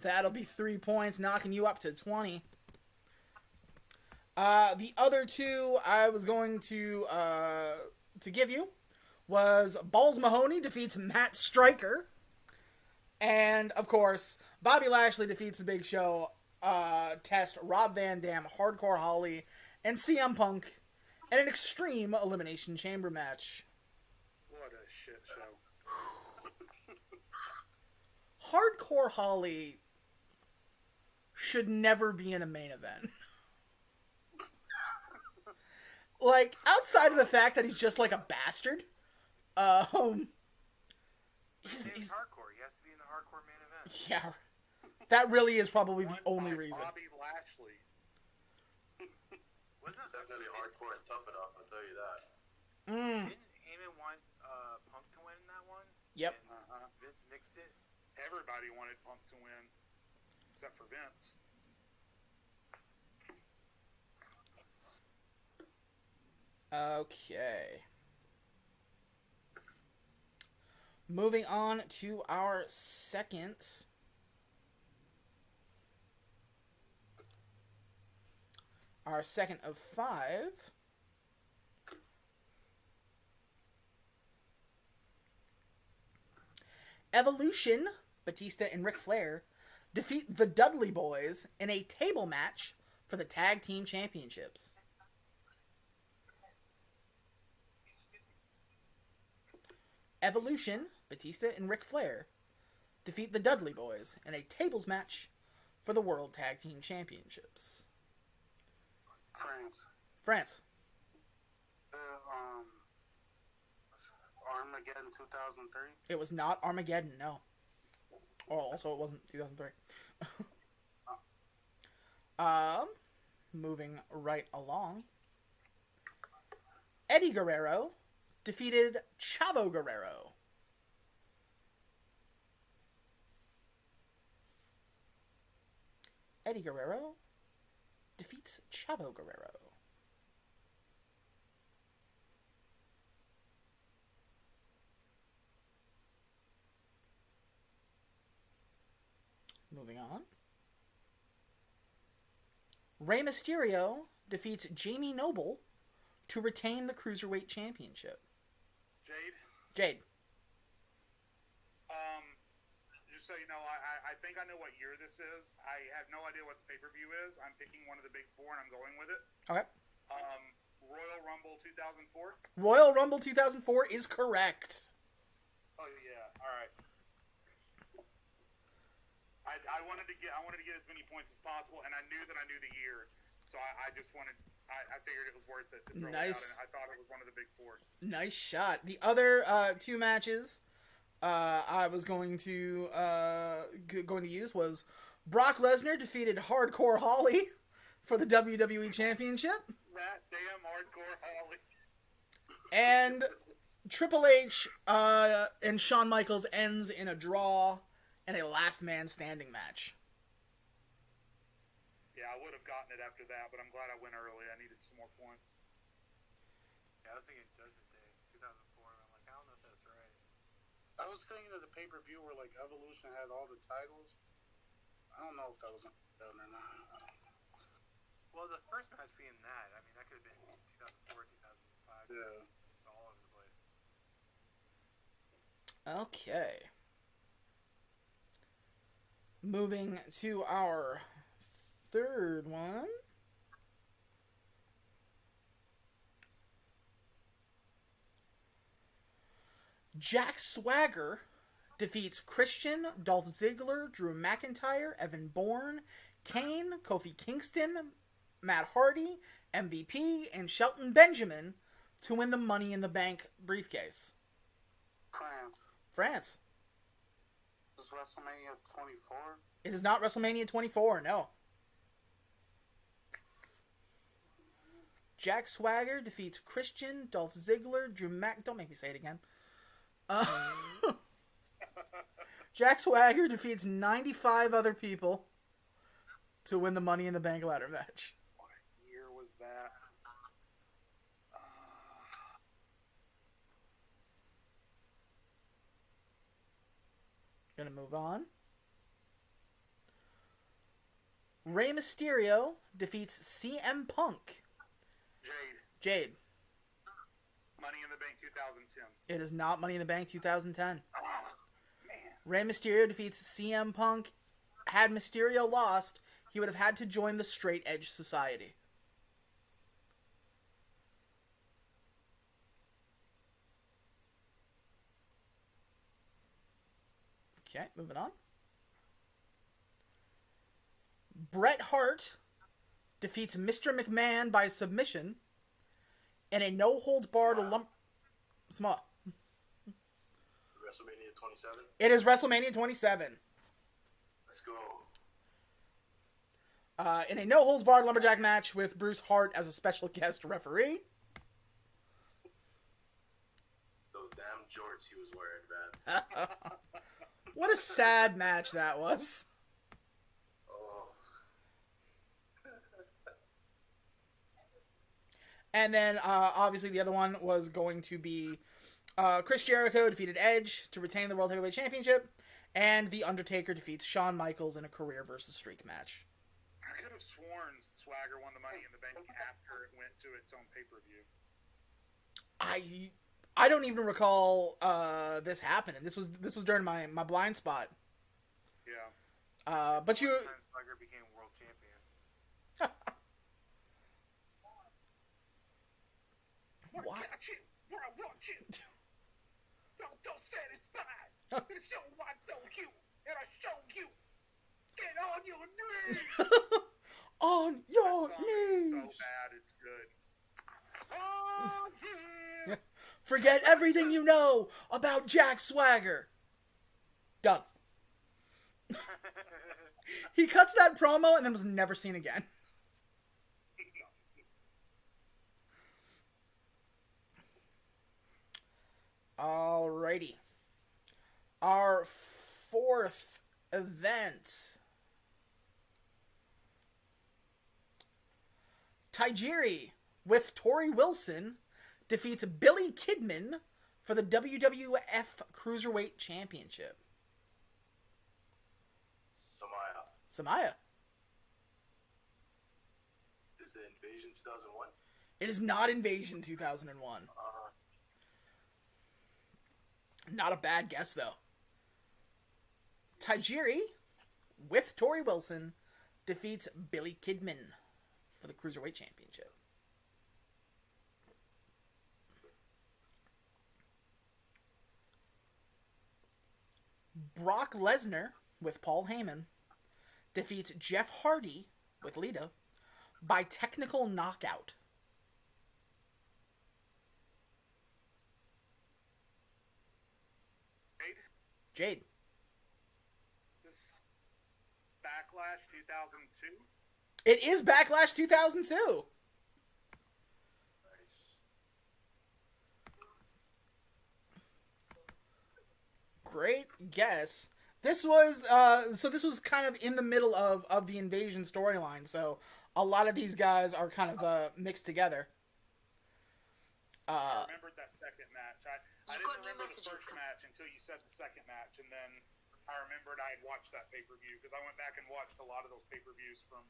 That'll be 3 points, knocking you up to 20. The other two I was going to give you was Balls Mahoney defeats Matt Stryker. And, of course, Bobby Lashley defeats The Big Show, Test, Rob Van Dam, Hardcore Holly, and CM Punk in an Extreme Elimination Chamber match. What a shit show. Hardcore Holly should never be in a main event. Like, outside of the fact that he's just like a bastard, he's hardcore. He has to be in the hardcore main event. yeah, that really is probably the only reason. Bobby Lashley. Wasn't It's that definitely hardcore and tough enough, I'll tell you that. Didn't Heyman want Punk to win that one? Yep. And Vince nixed it. Everybody wanted Punk to win, except for Vince. Okay. Moving on to our second of 5. Evolution, Batista and Ric Flair, defeat the Dudley Boys in a table match for the Tag Team Championships. Evolution, Batista and Ric Flair, defeat the Dudley Boys in a tables match for the World Tag Team Championships. France. Armageddon 2003. It was not Armageddon, no. Oh, also it wasn't 2003. Moving right along. Eddie Guerrero defeated Chavo Guerrero. Eddie Guerrero defeats Chavo Guerrero. Moving on. Rey Mysterio defeats Jamie Noble to retain the Cruiserweight Championship. Jade. Just so you know, I think I know what year this is. I have no idea what the pay-per-view is. I'm picking one of the big four, and I'm going with it. Okay. Royal Rumble 2004. Royal Rumble 2004 is correct. Oh yeah. All right. I wanted to get as many points as possible, and I knew that I knew the year, so I just wanted. I figured it was worth it to throw Nice. it out, and I thought it was one of the big four. Nice shot. The other two matches I was going to use was Brock Lesnar defeated Hardcore Holly for the WWE Championship, That damn Hardcore Holly. and Triple H and Shawn Michaels ends in a draw and a last man standing match. Yeah, I would have gotten it after that, but I'm glad I went early. I needed some more points. Yeah, I was thinking Judgment Day 2004, and I'm like, I don't know if that's right. I was thinking of the pay-per-view where like Evolution had all the titles. I don't know if that was done or not. Well, the first match being that, I mean, that could have been 2004, 2005. Yeah. It's all over the place. Okay. Moving to our third one. Jack Swagger defeats Christian, Dolph Ziggler, Drew McIntyre, Evan Bourne, Kane, Kofi Kingston, Matt Hardy, MVP, and Shelton Benjamin to win the Money in the Bank briefcase. France. This is WrestleMania 24. It is not WrestleMania 24, no. Jack Swagger defeats Christian, Dolph Ziggler, Drew Mac... Don't make me say it again. Jack Swagger defeats 95 other people to win the Money in the Bank ladder match. What year was that? Gonna move on. Rey Mysterio defeats CM Punk. Jade. Money in the Bank 2010. It is not Money in the Bank 2010. Oh, man. Rey Mysterio defeats CM Punk. Had Mysterio lost, he would have had to join the Straight Edge Society. Okay, moving on. Bret Hart defeats Mr. McMahon by submission in a no-holds-barred Small. WrestleMania 27. It is WrestleMania 27. Let's go. In a no-holds-barred lumberjack match with Bruce Hart as a special guest referee. Those damn jorts he was wearing, man. What a sad match that was. Oh. And then, obviously, the other one was going to be Chris Jericho defeated Edge to retain the World Heavyweight Championship, and The Undertaker defeats Shawn Michaels in a career versus streak match. I could have sworn Swagger won the Money in the Bank after it went to its own pay-per-view. I don't even recall this happening. This was during my blind spot. Yeah. But you. Time Swagger became world champion. What? Where I want you. Don't satisfied. It's so I know you, and I show you. Get on your knees. On your That song is knees. so bad, it's good. Oh yeah. Forget everything you know about Jack Swagger. Done. He cuts that promo and then was never seen again. Alrighty. Our fourth event. Tajiri with Tori Wilson defeats Billy Kidman for the WWF Cruiserweight Championship. Samaya. Is it Invasion 2001? It is not Invasion 2001. Not a bad guess, though. Tajiri with Tori Wilson defeats Billy Kidman for the Cruiserweight Championship. Brock Lesnar with Paul Heyman defeats Jeff Hardy with Lita by technical knockout. Jade. This Backlash 2002. It is Backlash 2002. Nice. Great guess. This was this was kind of in the middle of the Invasion storyline, so a lot of these guys are kind of mixed together. I remembered that second match. I didn't remember the first match until you said the second match, and then I remembered I had watched that pay-per-view because I went back and watched a lot of those pay-per-views from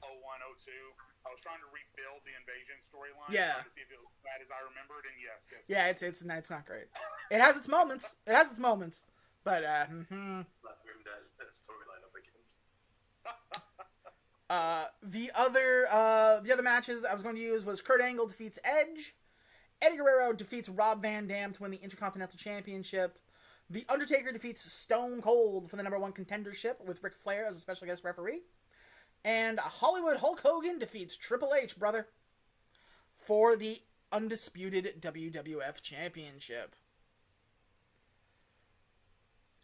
01, 02. I was trying to rebuild the Invasion storyline. Yeah. To see if it was as bad as I remembered, and yes. Yeah, it's not great. It has its moments. But Let's bring that storyline up again. the other matches I was going to use was Kurt Angle defeats Edge. Eddie Guerrero defeats Rob Van Dam to win the Intercontinental Championship. The Undertaker defeats Stone Cold for the #1 contendership with Ric Flair as a special guest referee. And Hollywood Hulk Hogan defeats Triple H, brother, for the undisputed WWF Championship.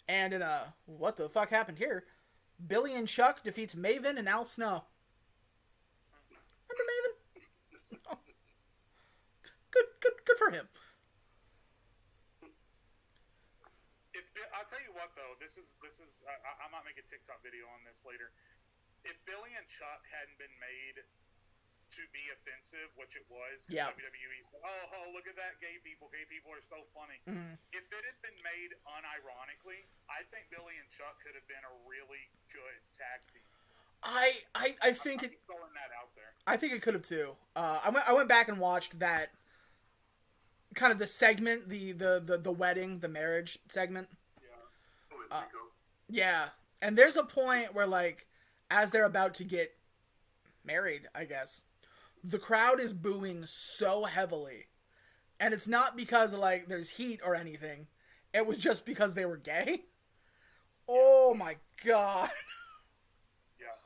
And in a what the fuck happened here, Billy and Chuck defeats Maven and Al Snow. Remember Maven? Oh. Good for him. I'll tell you what though, this is I might make a TikTok video on this later. If Billy and Chuck hadn't been made to be offensive, which it was, Yeah. WWE, oh, look at that, gay people are so funny. Mm-hmm. If it had been made unironically, I think Billy and Chuck could have been a really good tag team. I think I'm throwing that out there. I think it could have too. I went back and watched that kind of the segment, the wedding, the marriage segment. Yeah. Yeah, and there's a point where like as they're about to get married, I guess, the crowd is booing so heavily, and it's not because like there's heat or anything. It was just because they were gay. Oh my god. Yeah.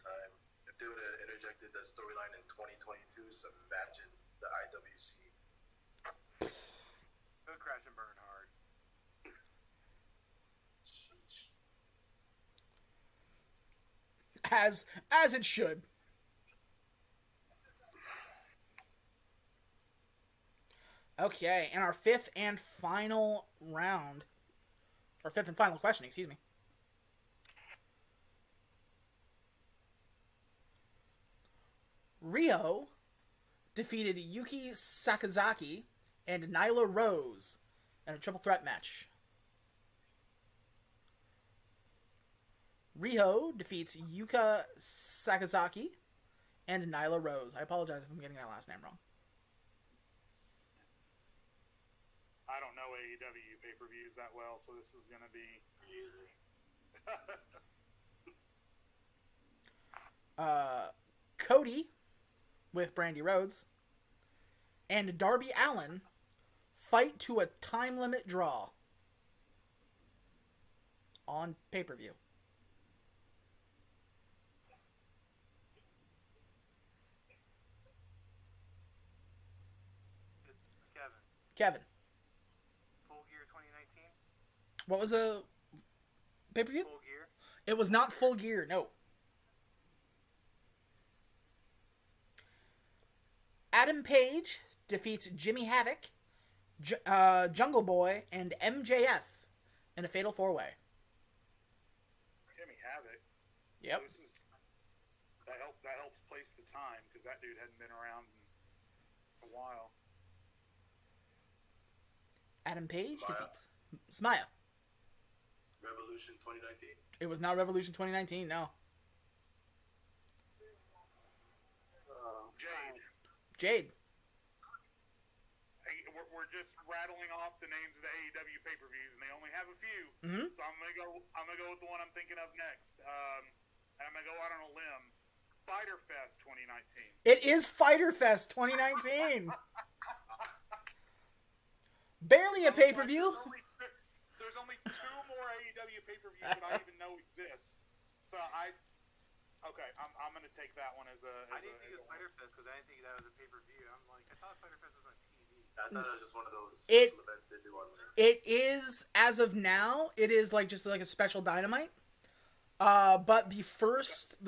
Time. If they would have interjected that storyline in 2022, so imagine the IWC. It'll crash and burn hard. As it should. Okay, and our fifth and final round, or fifth and final question, excuse me. Rio defeated Yuki Sakazaki and Nyla Rose in a triple threat match. Riho defeats Yuka Sakazaki and Nyla Rose. I apologize if I'm getting that last name wrong. I don't know AEW pay-per-views that well, so this is going to be... Cody with Brandy Rhodes and Darby Allin fight to a time limit draw on pay-per-view. It's Kevin. Kevin, Full Gear 2019. what was the pay-per-view? Full Gear. It was not Full Gear, no. Adam Page defeats Jimmy Havoc, Jungle Boy, and MJF in a fatal 4-way. Jimmy Havoc. Yep. That helps place the time, because that dude hadn't been around in a while. Adam Page defeats Smaya. Revolution 2019. It was not Revolution 2019, no. Jade. Hey, we're just rattling off the names of the AEW pay-per-views, and they only have a few. Mm-hmm. So I'm gonna go with the one I'm thinking of next. And I'm gonna go out on a limb. Fighter Fest 2019. It is Fighter Fest 2019. Barely a pay-per-view. There's only 2 more AEW pay-per-views that I even know exist. So I'm gonna take that one as a. I didn't think it was Fighter Fest because I didn't think that was a pay-per-view. I'm like, I thought Fighter Fest was on TV. I thought it was just one of those It- special events they do on there. It is, as of now, it is like just like a special Dynamite. But the first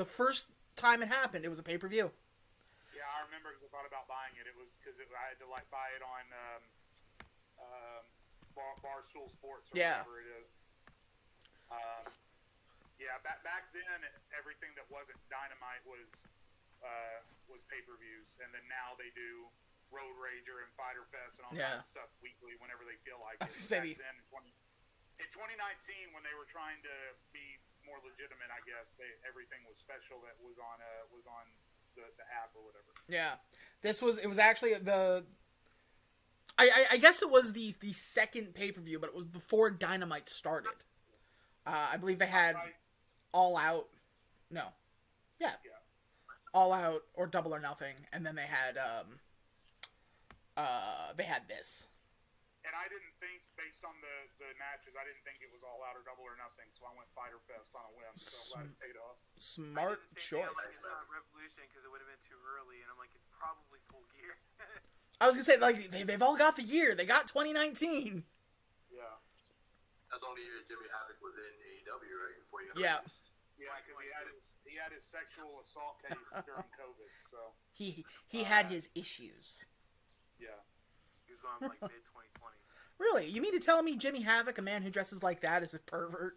time it happened, it was a pay-per-view. Yeah, I remember because I thought about buying it. It was because I had to buy it on Barstool Sports or Yeah. whatever it is. Yeah, back then everything that wasn't Dynamite was pay-per-views, and then now they do Road Rager and Fighter Fest and all that stuff weekly whenever they feel like I it. was gonna say Back then, in 2019, when they were trying to be more legitimate, I guess everything was special that was on the app or whatever. Yeah, it was actually the. I guess it was the second pay-per-view, but it was before Dynamite started. I believe they had All Out. No. Yeah. All Out or Double or Nothing, and then they had this. And I didn't think, based on the matches, I didn't think it was All Out or Double or Nothing, so I went Fighter Fest on a whim. So I'm glad it paid off. Smart I did the same thing. choice. I'm like, it's not Revolution because it would have been too early, and I'm like, it's probably Full Gear. I was gonna say, like, they've all got the year. They got 2019. Yeah. That's the only year Jimmy Havoc was in AEW, right? Before he got Yeah. released. Yeah, because he had his sexual assault case during COVID. So He had his issues. yeah. He was going for like mid 2020. Really? You mean to tell me Jimmy Havoc, a man who dresses like that, is a pervert?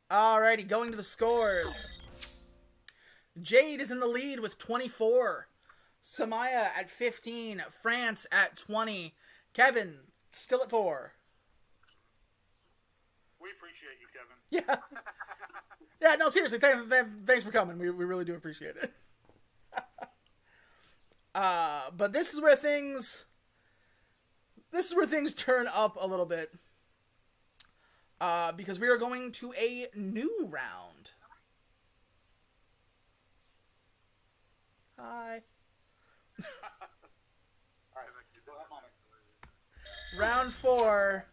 Alrighty, going to the scores. Jade is in the lead with 24. Samaya at 15. France at 20. Kevin, still at 4. We appreciate you, Kevin. Yeah. Yeah, no, seriously, thanks for coming. We really do appreciate it. But this is where things turn up a little bit. Because we are going to a new round. Hi. Alright, so I'm on it. Round 4.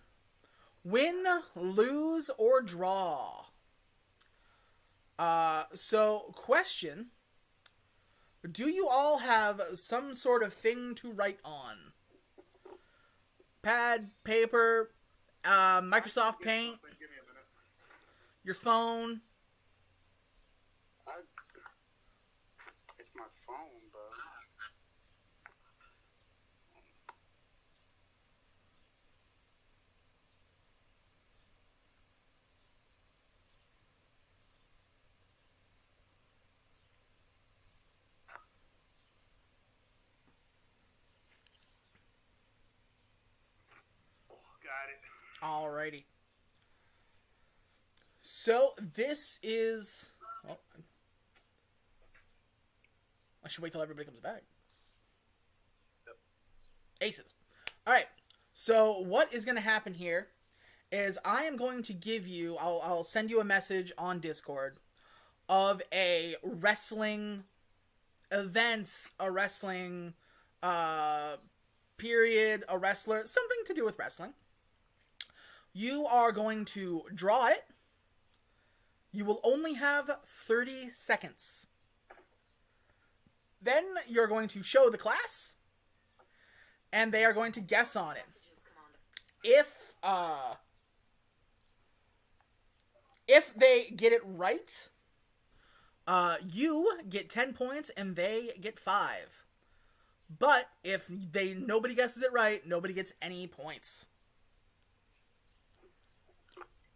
Win, lose, or draw. So, question. Do you all have some sort of thing to write on? Pad, paper, Microsoft Paint, Give me a minute. your phone? It's my phone, bro. Got it. Alrighty. So, this is... Well, I should wait till everybody comes back. Yep. Aces. All right. So what is going to happen here is I am going to give you. I'll send you a message on Discord of a wrestling event, a wrestling period, a wrestler, something to do with wrestling. You are going to draw it. You will only have 30 seconds. Then you're going to show the class, and they are going to guess on it. If they get it right, you get 10 points and they get 5. But if nobody guesses it right, nobody gets any points.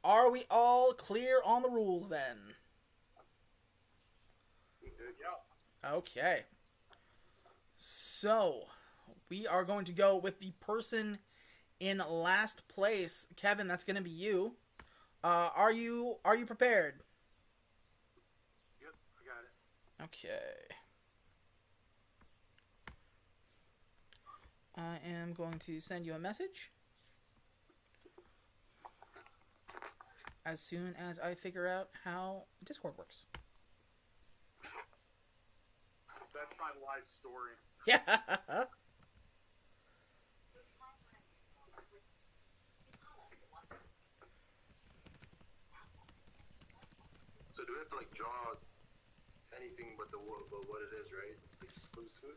Are we all clear on the rules then? Yeah. Okay. So, we are going to go with the person in last place. Kevin, that's going to be you. Are you prepared? Yep, I got it. Okay. I am going to send you a message as soon as I figure out how Discord works. That's my life story. Yeah. So do we have to like draw anything but what it is, right? Like just clues to it.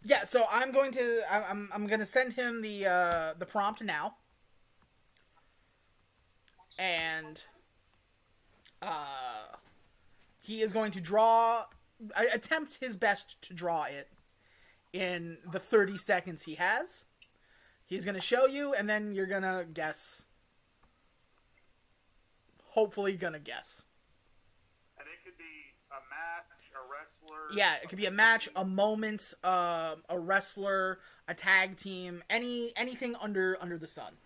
Yeah, so I'm going to send him the prompt now. And he is going to attempt his best to draw it in the 30 seconds he has. He's going to show you, and then you're going to guess. Hopefully gonna guess. And it could be a match, a wrestler. Yeah, it could be a match, a moment, a wrestler, a tag team, anything under the sun.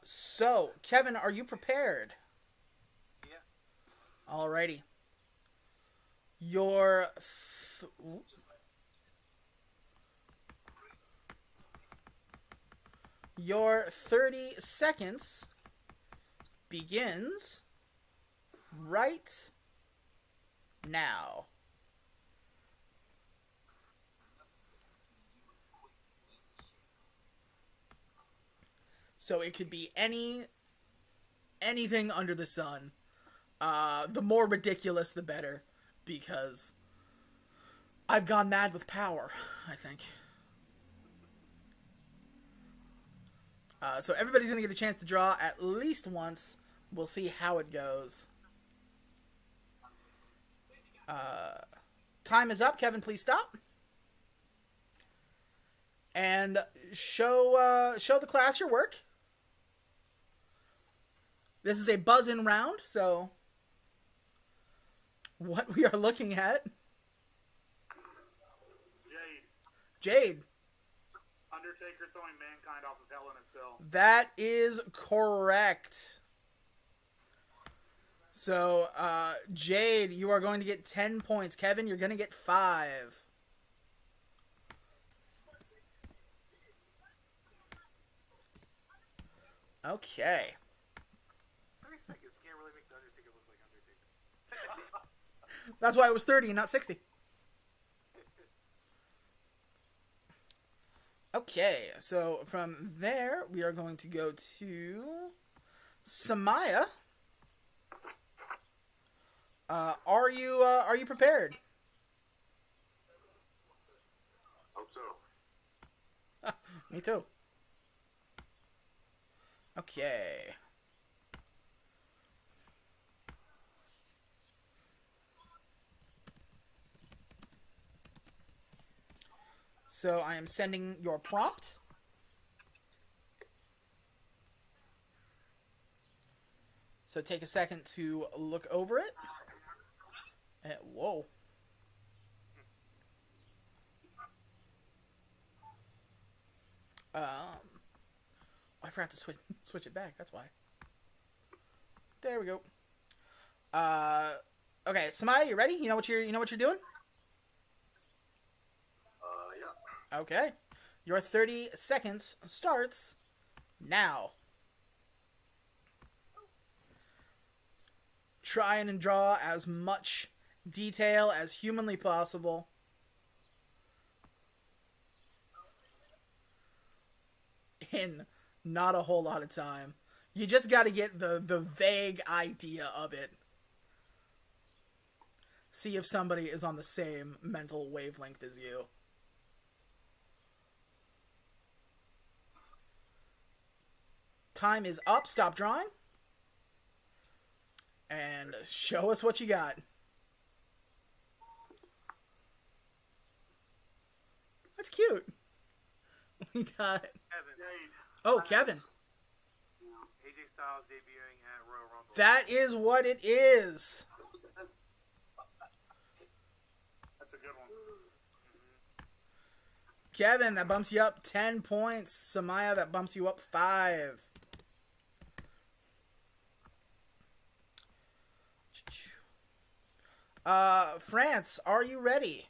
So, Kevin, are you prepared? Yeah. Alrighty. Your 30 seconds begins right now. So it could be anything under the sun. The more ridiculous, the better, because I've gone mad with power, I think. So everybody's going to get a chance to draw at least once. We'll see how it goes. Time is up. Kevin, please stop. And show the class your work. This is a buzz-in round, so what we are looking at... Jade. Undertaker throwing Mankind off of Hell in a Cell. That is correct. So, Jade, you are going to get 10 points. Kevin, you're going to get 5. Okay. 30 seconds can't really make the Undertaker look like Undertaker. That's why it was 30 and not 60. Okay, so from there, we are going to go to Samaya. Are you prepared? Hope so. Me too. Okay. So I am sending your prompt. So take a second to look over it. Whoa. I forgot to switch it back. That's why. There we go. Okay, Samaya, you ready? You know what you're doing? Yeah. Okay. Your 30 seconds starts now. Try and draw as much detail as humanly possible. In not a whole lot of time. You just got to get the vague idea of it. See if somebody is on the same mental wavelength as you. Time is up. Stop drawing. And show us what you got. That's cute. We got... Kevin. Oh, Kevin. AJ Styles debuting at Royal Rumble. That is what it is. That's a good one. Kevin, that bumps you up 10 points. Samaya, that bumps you up 5. France, are you ready?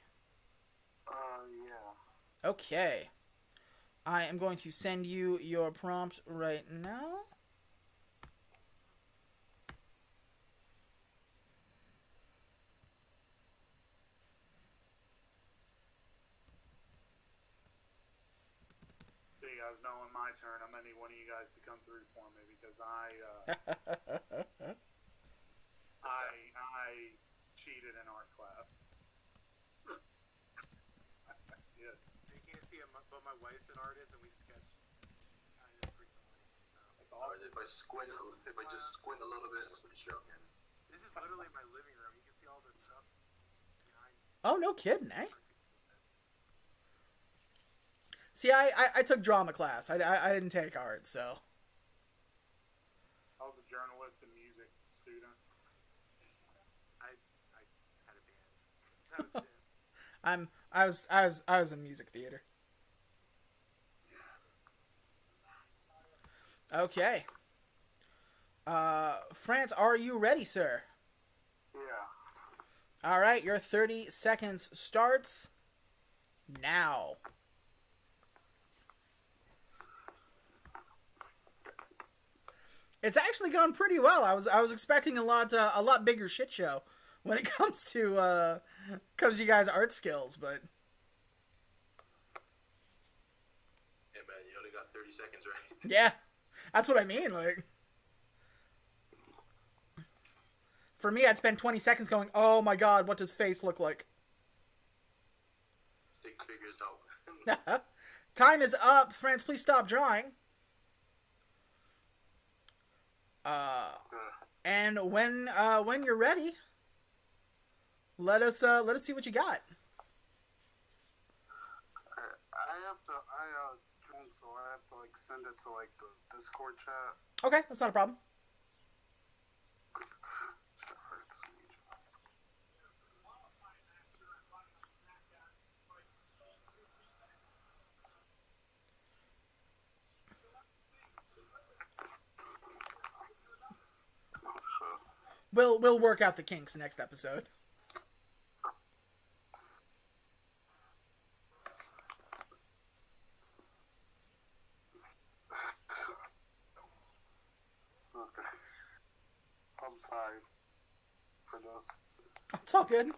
Yeah. Okay. I am going to send you your prompt right now. So you guys know when my turn, I'm gonna need one of you guys to come through for me because I cheated in art class. I did. You can't see him, but my wife's an artist, and we sketch kind of frequently. So That's awesome. If I just squint a little bit, I'm pretty sure I can. this is literally my living room. You can see all this stuff behind. Oh, no kidding, eh? See, I took drama class. I didn't take art, so... I was a journalist and music student. I had a band. I was in music theater. Okay. France, are you ready, sir? Yeah. All right, your 30 seconds starts now. It's actually gone pretty well. I was expecting a lot bigger shit show when it comes to you guys' art skills, but Hey man, you only got 30 seconds, right? yeah, that's what I mean. Like, for me, I'd spend 20 seconds going, "Oh my god, what does face look like?" Stick figures out. Time is up. France, please stop drawing. And when you're ready, let us see what you got. I have to like send it to like the Discord chat. Okay, that's not a problem. We'll work out the kinks next episode. Okay. I'm sorry for this. It's all good.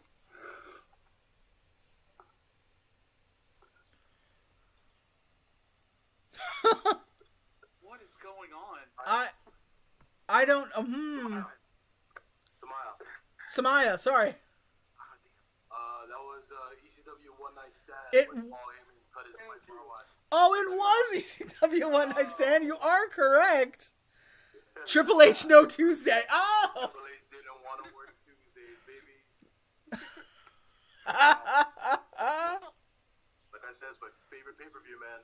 What is going on? I don't. Samaya, sorry. That was ECW One Night Stand. It- when Paul Heyman cut his mic for a while. Oh, it was ECW One Night Stand. You are correct. Triple H No Tuesday. Oh. Triple H didn't want to work Tuesdays, baby. Like I said, it's my favorite pay-per-view, man.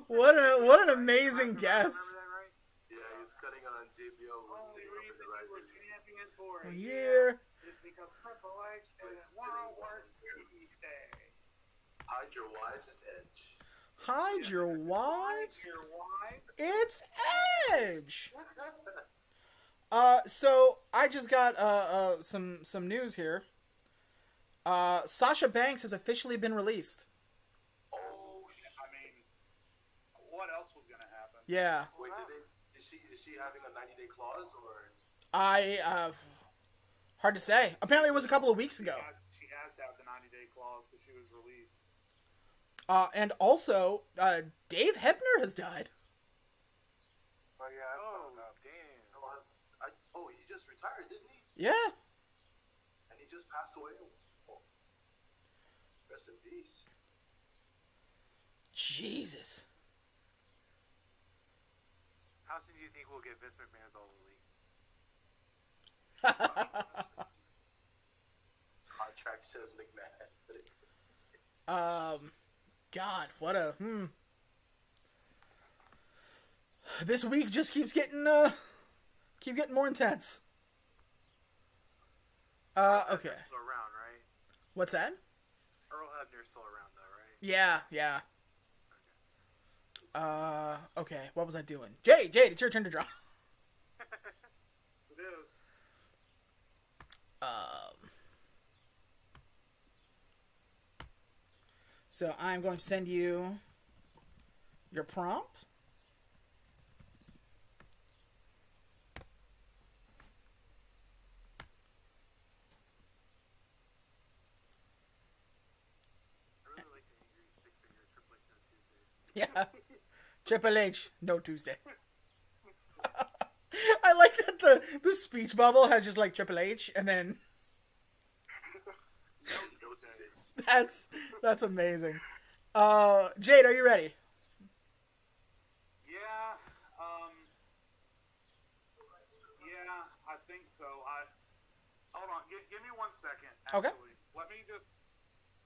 What an amazing guess. Remember that, right? Yeah, he was cutting it on JBO. Only reason you were champion for A a year. is because Triple H didn't want to work Tuesday. Hide your wives, it's Edge. Hide your wives. Your wife. It's Edge. So I just got some news here. Sasha Banks has officially been released. Oh, I mean, what else was gonna happen? Yeah. wait, is she having a 90-day clause or? Hard to say. Apparently it was a couple of weeks ago. She has to have the 90-day clause because she was released. And also, Dave Hebner has died. Oh yeah, I Oh, found out. damn. Oh, he just retired, didn't he? Yeah. And he just passed away. Oh, rest in peace. Jesus. How soon do you think we'll get Vince McMahon's All Elite? Contract says McMahon. God, what a This week just keeps getting more intense. Okay. Still around, right? What's that? Earl Hebner's still around, though, right? Yeah. Okay, what was I doing? Jade, it's your turn to draw. It is. So I'm going to send you your prompt. I really like the angry stick figure Triple H No Tuesdays. Yeah. Triple H, no Tuesday. I like that the speech bubble has just like Triple H and then that's amazing. Jade, are you ready? Yeah. Yeah, I think so. Hold on. Give me 1 second. Okay. Actually. Let me just.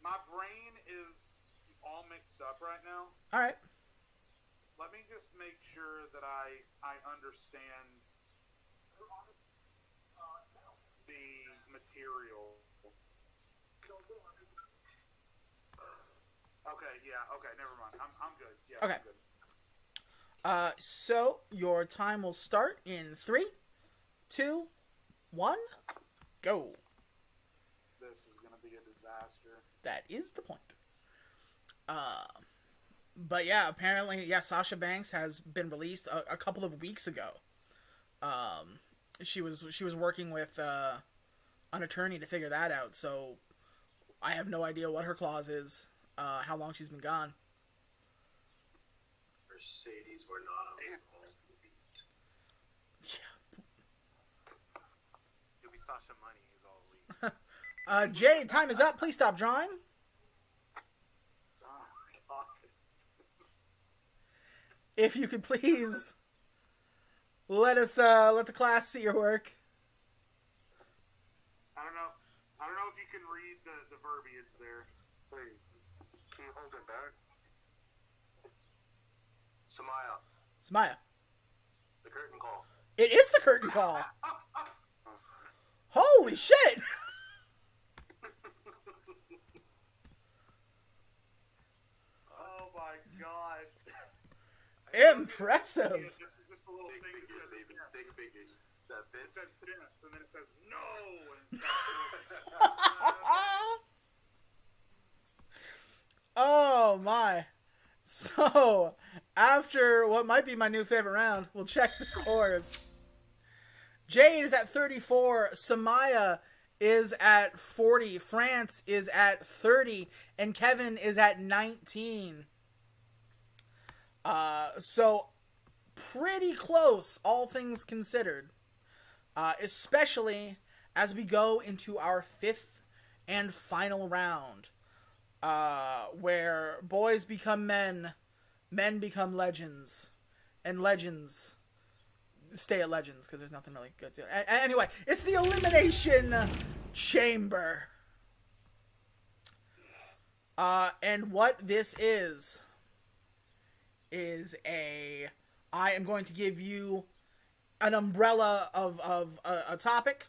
My brain is all mixed up right now. All right. Let me just make sure that I understand the material. Okay, yeah, okay, never mind. I'm good. Yeah, Okay. I'm good. So your time will start in 3, 2, 1, go. This is gonna be a disaster. That is the point. But yeah, apparently, Sasha Banks has been released a couple of weeks ago. She was working with an attorney to figure that out. So I have no idea what her clause is. How long she's been gone. Mercedes were not on the beat. You'll be Sasha Money is All Elite. Jay, time is up. Please stop drawing. Oh my god. If you could please let the class see your work. I don't know if you can read the verbiage there. Wait, can you hold it back? Samaya, Smaya. the curtain call. It is the curtain call. Holy shit! Oh my god. Impressive. Yeah, just a little Big thing figures, that baby. says, Big figures. That it Vince. says Vince, and then it says no. And Oh my. So, after what might be my new favorite round, we'll check the scores. Jade is at 34, Samaya is at 40, France is at 30, and Kevin is at 19. So pretty close, all things considered. Especially as we go into our 5th and final round. Where boys become men, men become legends, and legends stay at legends because there's nothing really good to. Anyway, it's the Elimination Chamber. And what this is I am going to give you an umbrella of a topic.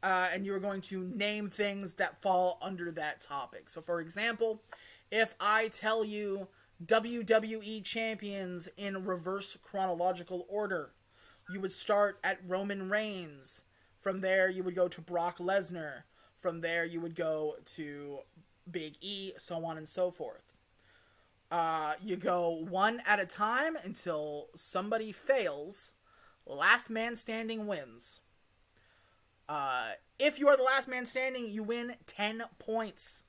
And you are going to name things that fall under that topic. So, for example, if I tell you WWE champions in reverse chronological order, you would start at Roman Reigns. From there, you would go to Brock Lesnar. From there, you would go to Big E, so on and so forth. You go one at a time until somebody fails. Last man standing wins. If you are the last man standing, you win 10 points.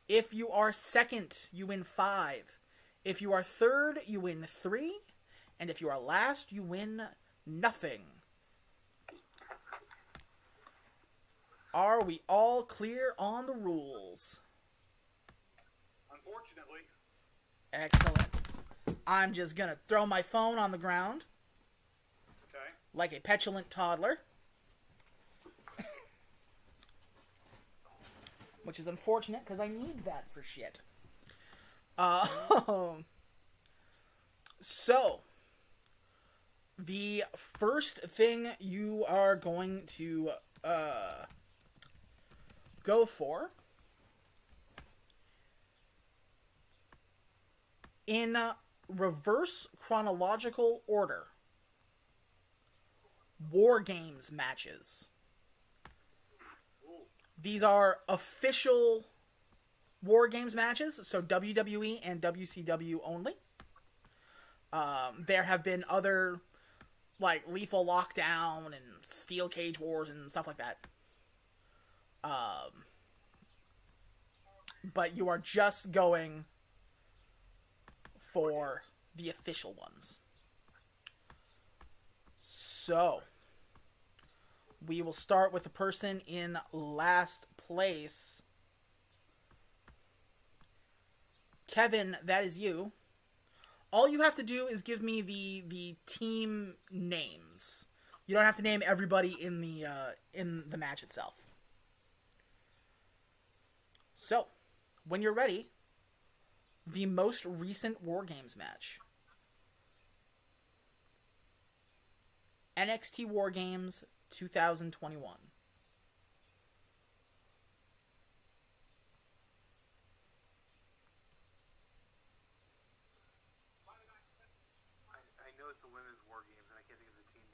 If you are second, you win 5. If you are third, you win 3. And if you are last, you win nothing. Are we all clear on the rules? Unfortunately. Excellent. I'm just gonna throw my phone on the ground. Okay. Like a petulant toddler. Which is unfortunate, because I need that for shit. So, the first thing you are going to go for, in reverse chronological order, War Games matches. These are official War Games matches, so WWE and WCW only. There have been other, like, Lethal Lockdown and Steel Cage Wars and stuff like that. But you are just going for the official ones. So, we will start with the person in last place. Kevin, that is you. All you have to do is give me the team names. You don't have to name everybody in the match itself. So, when you're ready, the most recent War Games match. NXT War Games 2021. I know it's the women's War Games, and I can't think of the team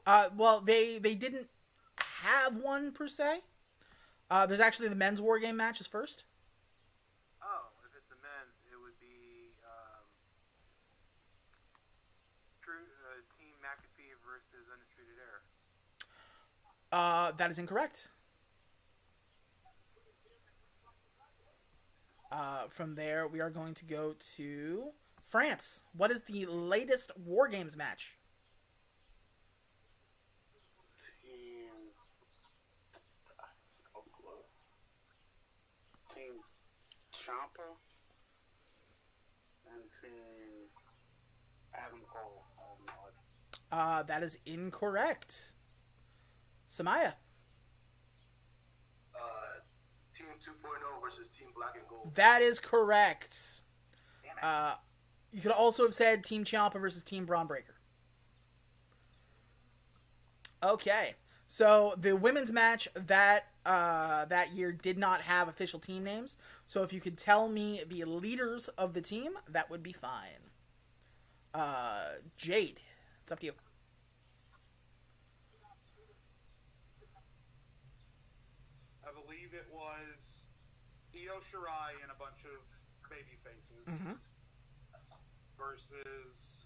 name. Well, they didn't have one per se. There's actually the men's War Game matches first. Oh, if it's the men's, it would be Team McAfee versus Undisputed Era. That is incorrect. From there, we are going to go to France. What is the latest War Games match? Team Ciampa and Team Adam Cole. I have no idea. That is incorrect. Samaya. Team 2.0 versus Team Black and Gold. That is correct. You could also have said Team Ciampa versus Team Braun Breaker. Okay, so the women's match that year did not have official team names. So if you could tell me the leaders of the team, that would be fine. Jade, it's up to you. I believe it was Io Shirai and a bunch of baby faces versus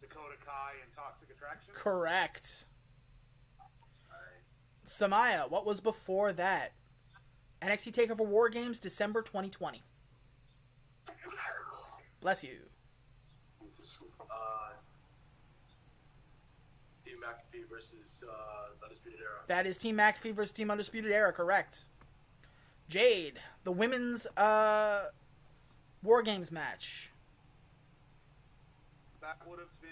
Dakota Kai and Toxic Attraction. Correct. Samaya, what was before that? NXT TakeOver War Games, December 2020. Bless you. Team McAfee versus Undisputed Era. That is Team McAfee versus Team Undisputed Era, correct. Jade, the women's War Games match. That would have been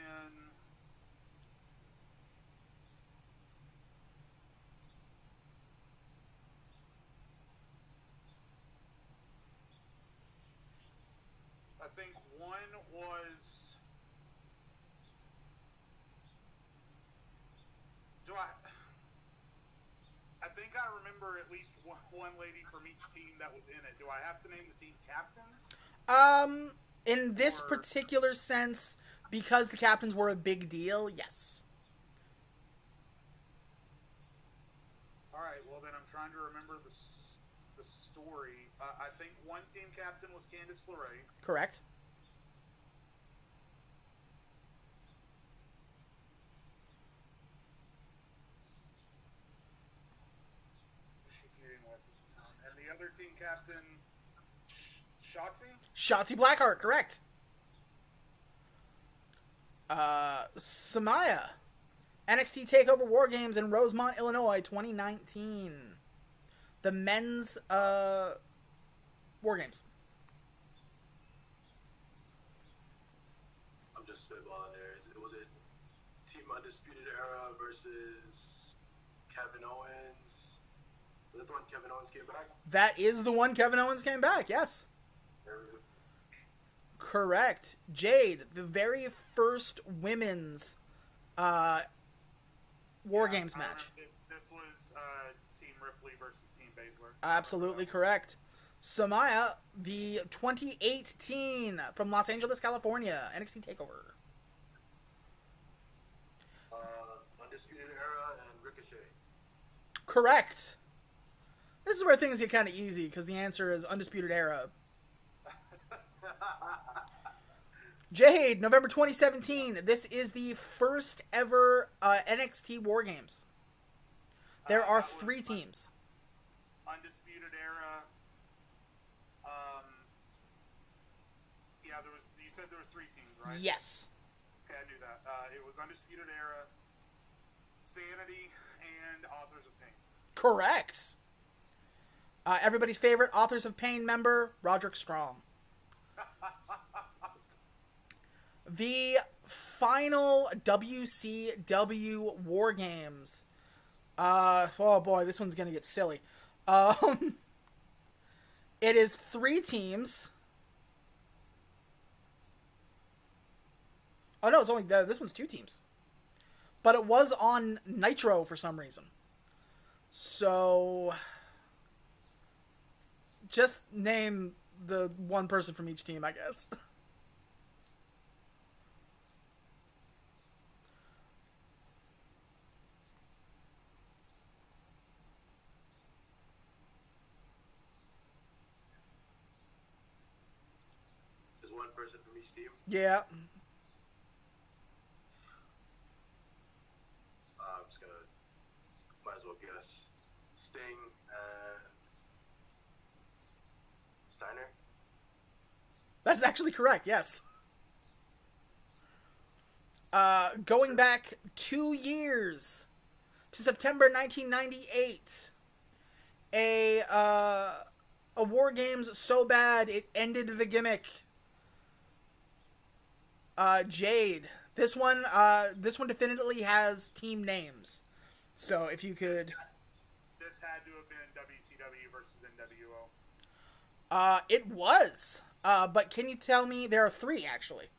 I think one was I think I remember at least one lady from each team that was in it. Do I have to name the team captains? In this particular sense, because the captains were a big deal, yes. All right. Well, then I'm trying to remember the story. I think one team captain was Candice LeRae. Correct. Who was she feuding with at the time? And the other team captain, Shotzi. Shotzi Blackheart, correct. Samaya. NXT TakeOver War Games in Rosemont, Illinois, 2019. The men's War Games. I'm just spitballing there. Was it Team Undisputed Era versus Kevin Owens? Was that the one Kevin Owens came back? That is the one Kevin Owens came back, yes. Correct. Jade, the very first women's War Games match. This was Team Ripley versus Team Baszler. Absolutely correct. Samaya, the 2018 from Los Angeles, California, NXT TakeOver. Undisputed Era and Ricochet. Correct. This is where things get kind of easy because the answer is Undisputed Era. Jade, November 2017. This is the first ever NXT War Games. There are 3 teams. Undisputed Era. Yeah, there was. You said there were 3 teams, right? Yes. Okay, I knew that. It was Undisputed Era, Sanity, and Authors of Pain. Correct. Everybody's favorite Authors of Pain member, Roderick Strong. The final WCW War Games. Oh boy, this one's gonna get silly. It is 3 teams. Oh no, it's only this one's 2 teams. But it was on Nitro for some reason. So just name the one person from each team, I guess. There's one person from each team. Yeah. I'm just gonna, might as well guess. Sting and Steiner. That's actually correct, yes. Going back 2 years to September 1998, a War Games so bad it ended the gimmick. Jade. This one definitely has team names. So if you could. This had to have been WCW versus NWO. It was. But can you tell me there are 3 actually?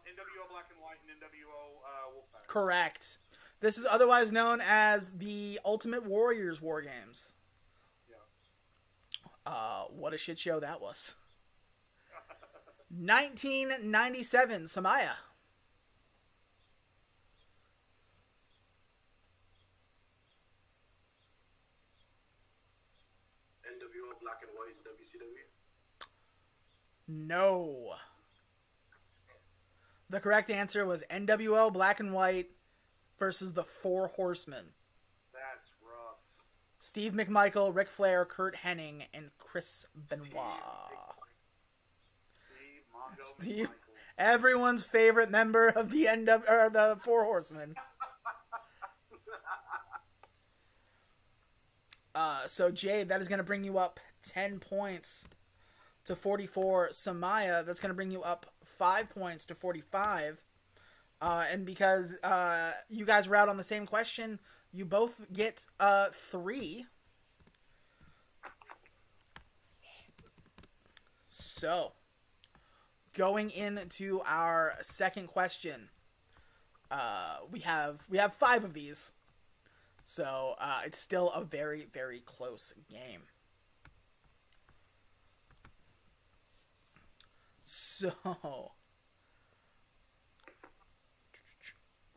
NWO Black and White and NWO Wolfpack. Correct. This is otherwise known as the Ultimate Warriors War Games. Yeah. What a shit show that was. 1997, Samaya. NWO Black and White and WCW. No. The correct answer was NWO Black and White versus the 4 Horsemen. That's rough. Steve McMichael, Ric Flair, Kurt Hennig, and Chris Benoit. Steve, everyone's favorite member of the the 4 Horsemen. So Jade, that is going to bring you up 10 points to 44. Samaya, that's going to bring you up 5 points to 45. And because you guys were out on the same question, you both get 3. So, going into our second question, we have 5 of these. So, it's still a very, very close game. So,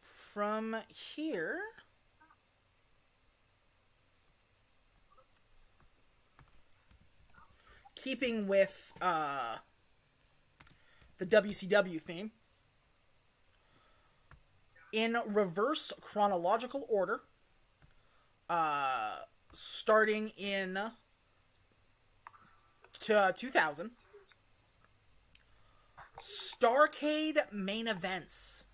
from here, keeping with the WCW theme, in reverse chronological order, starting in 2000, Starrcade main events.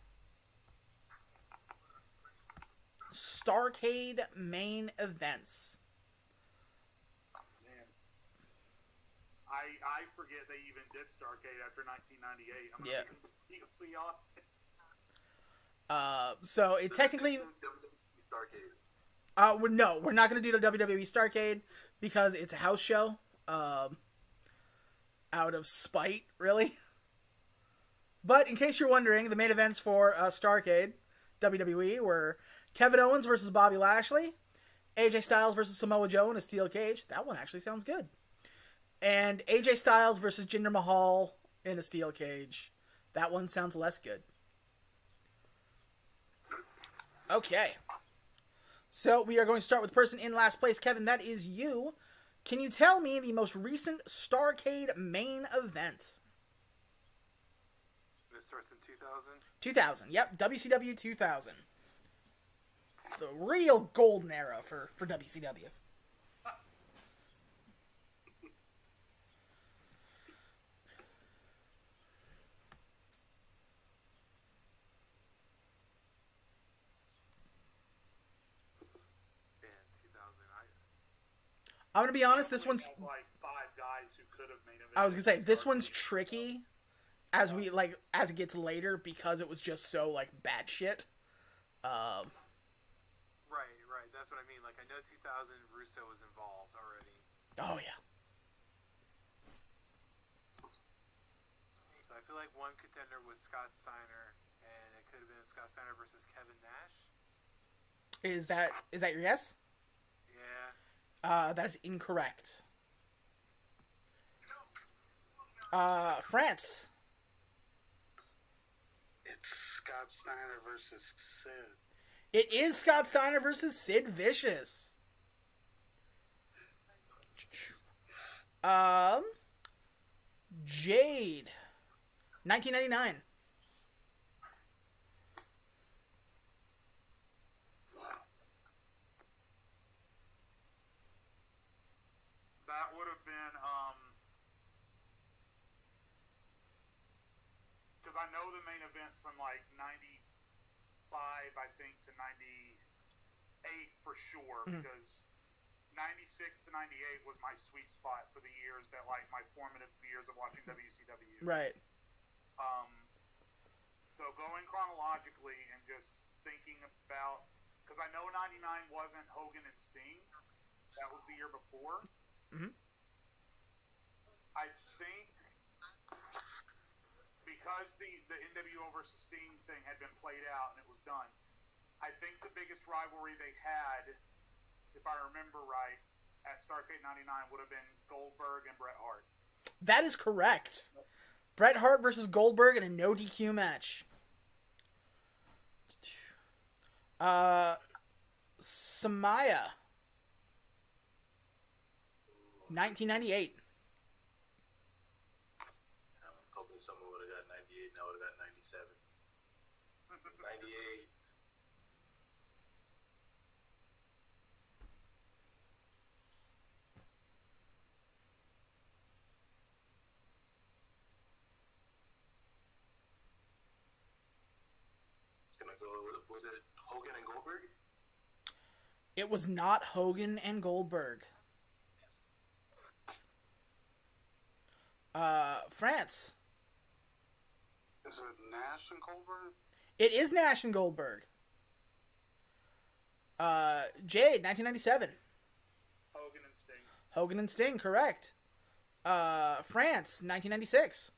Starrcade main events. Man. I forget they even did Starrcade after 1998. I'm Yeah. gonna be completely honest. So it technically, WWE Starrcade. we're not gonna do the WWE Starrcade because it's a house show. Out of spite, really. But in case you're wondering, the main events for Starrcade WWE were Kevin Owens versus Bobby Lashley, AJ Styles versus Samoa Joe in a steel cage. That one actually sounds good. And AJ Styles versus Jinder Mahal in a steel cage. That one sounds less good. Okay. So we are going to start with the person in last place. Kevin, that is you. Can you tell me the most recent Starrcade main event? This starts in 2000. 2000. Yep, WCW 2000. The real golden era for WCW. Man, 2000. I'm going to be honest, this We one's... have, like 5 guys who could have made I was going to say, this Starrcade. one's tricky as it gets later because it was just so, like, bad shit. Right. That's what I mean. Like, I know 2000 Russo was involved already. Oh, yeah. So I feel like one contender was Scott Steiner, and it could have been Scott Steiner versus Kevin Nash. Is that your guess? Yeah. That is incorrect. France. It's Scott Steiner versus Sid. It is Scott Steiner versus Sid Vicious. Jade. 1999. That would have been because I know the main event from like 95, I think, to 98 for sure. Because 96 to 98 was my sweet spot for the years that like my formative years of watching WCW. Right. So going chronologically and just thinking about, because I know 99 wasn't Hogan and Sting. That was the year before. Mhm. I think because the NWO versus Sting thing had been played out and it was done, I think the biggest rivalry they had, if I remember right, at Starrcade 99 would have been Goldberg and Bret Hart. That is correct. Bret Hart versus Goldberg in a no DQ match. Samaya. 1998. I'm hoping someone would have got 98 and I would have got 97. 98. Gonna go, was it Hogan and Goldberg? It was not Hogan and Goldberg. France. Is it Nash and Goldberg? It is Nash and Goldberg. Jade, 1997. Hogan and Sting. Hogan and Sting, correct. France, 1996.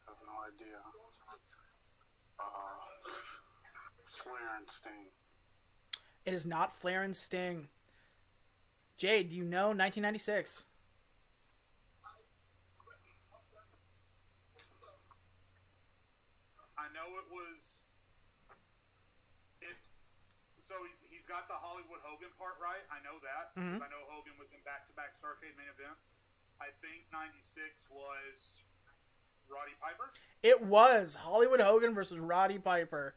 I have no idea. Flair and Sting. It is not Flair and Sting. Jade, do you know 1996? I know it was. It So he's got the Hollywood Hogan part right. I know that. Mhm. I know Hogan was in back-to-back Starrcade main events. I think 96 was Roddy Piper. It was Hollywood Hogan versus Roddy Piper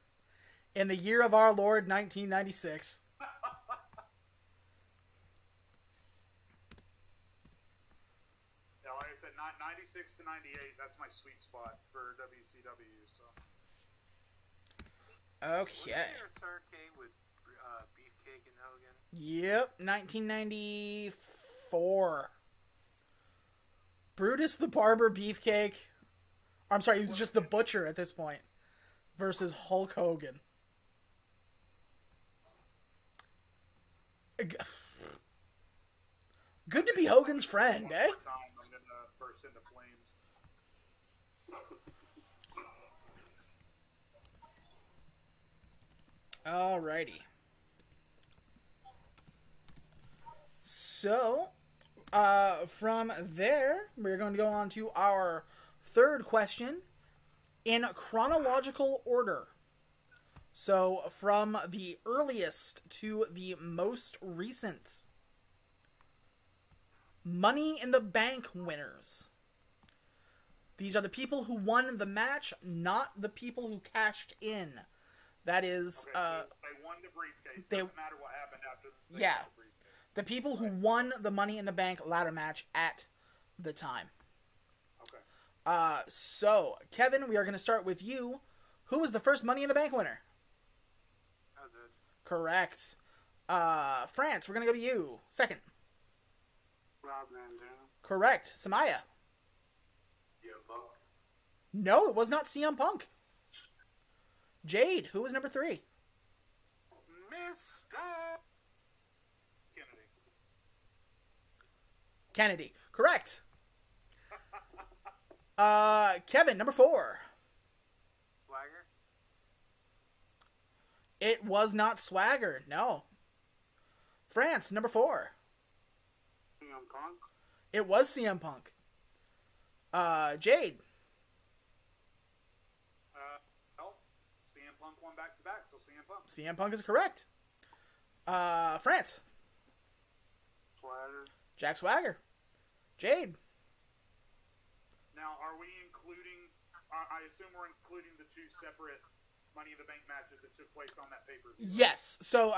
in the year of our Lord 1996. Yeah, like I said, 96 to 98. That's my sweet spot for WCW. So Okay. Was there a Starrcade with Beefcake and Hogan? Yep, 1994. Brutus the Barber Beefcake. I'm sorry, he was just the Butcher at this point. Versus Hulk Hogan. Good to be Hogan's friend, one eh? more time, I'm gonna burst into flames. Alrighty. So, from there, we're going to go on to our third question in chronological order. So, from the earliest to the most recent. Money in the Bank winners. These are the people who won the match, not the people who cashed in. That is, Okay, so they won the briefcase. Doesn't matter what happened after. They yeah. won the briefcase. the people who won the Money in the Bank ladder match at the time. Okay. So, Kevin, we are going to start with you. Who was the first Money in the Bank winner? That was it. Correct. France, we're going to go to you. Second. Rob Van Dam. Correct. Samaya. Yeah, Punk. No, it was not CM Punk. Jade, who was number 3? Mr. Kennedy. Kennedy. Correct. Kevin, number 4. Swagger. It was not Swagger. No. France, number 4. CM Punk. It was CM Punk. Jade. Well, CM Punk won back to back, so CM Punk. CM Punk is correct. France. Swagger. Jack Swagger. Jade. Now, are we including? I assume we're including the two separate Money in the Bank matches that took place on that pay-per-view. Yes. So,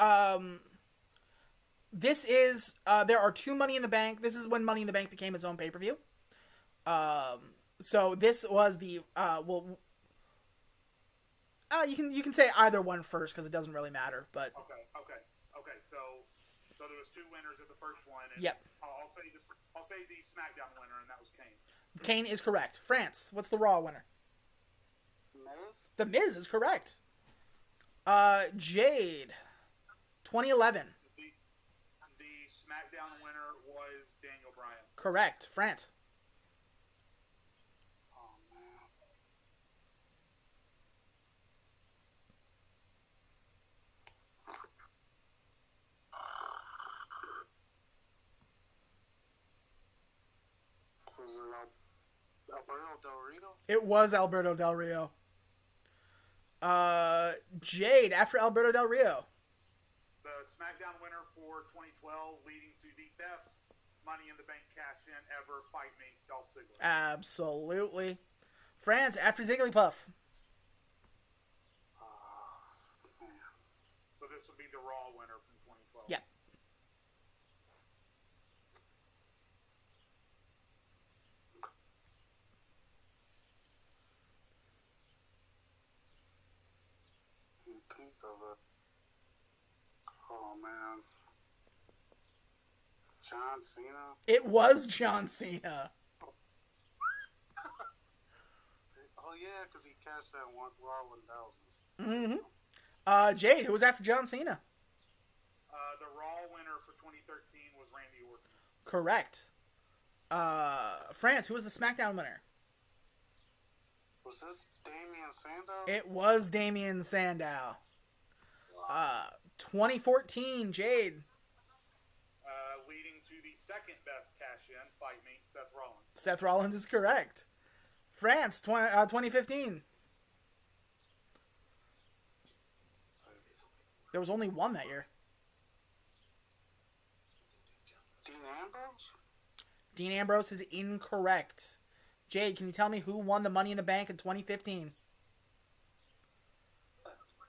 this is, there are 2 Money in the Bank. This is when Money in the Bank became its own pay-per-view. So this was the, you can say either one first because it doesn't really matter, but Okay. So there was 2 winners at the first one. And Yep. I'll say this. I'll say the SmackDown winner, and that was Kane. Kane is correct. France, what's the Raw winner? Miz. The Miz is correct. Jade, 2011. The SmackDown winner was Daniel Bryan. Correct. France. Oh man. Was it Alberto Del Rio? It was Alberto Del Rio. Jade, after Alberto Del Rio. The SmackDown winner for 2012, leading to the best Money in the Bank cash-in ever. Fight me, Dolph Ziggler. Absolutely. France, after Zigglypuff. So this would be the Raw winner from 2012. Yeah. Think of it. Oh man. John Cena. It was John Cena. Oh yeah, because he cashed that one Raw 1000. Jade, who was after John Cena? The Raw winner for 2013 was Randy Orton. Correct. France, who was the SmackDown winner? Was this Damian Sandow? It was Damian Sandow. 2014, Jade. Leading to the second best cash-in. Fight me, Seth Rollins. Seth Rollins is correct. France, 2015. There was only one that year. Dean Ambrose? Dean Ambrose is incorrect. Jade, can you tell me who won the Money in the Bank in 2015?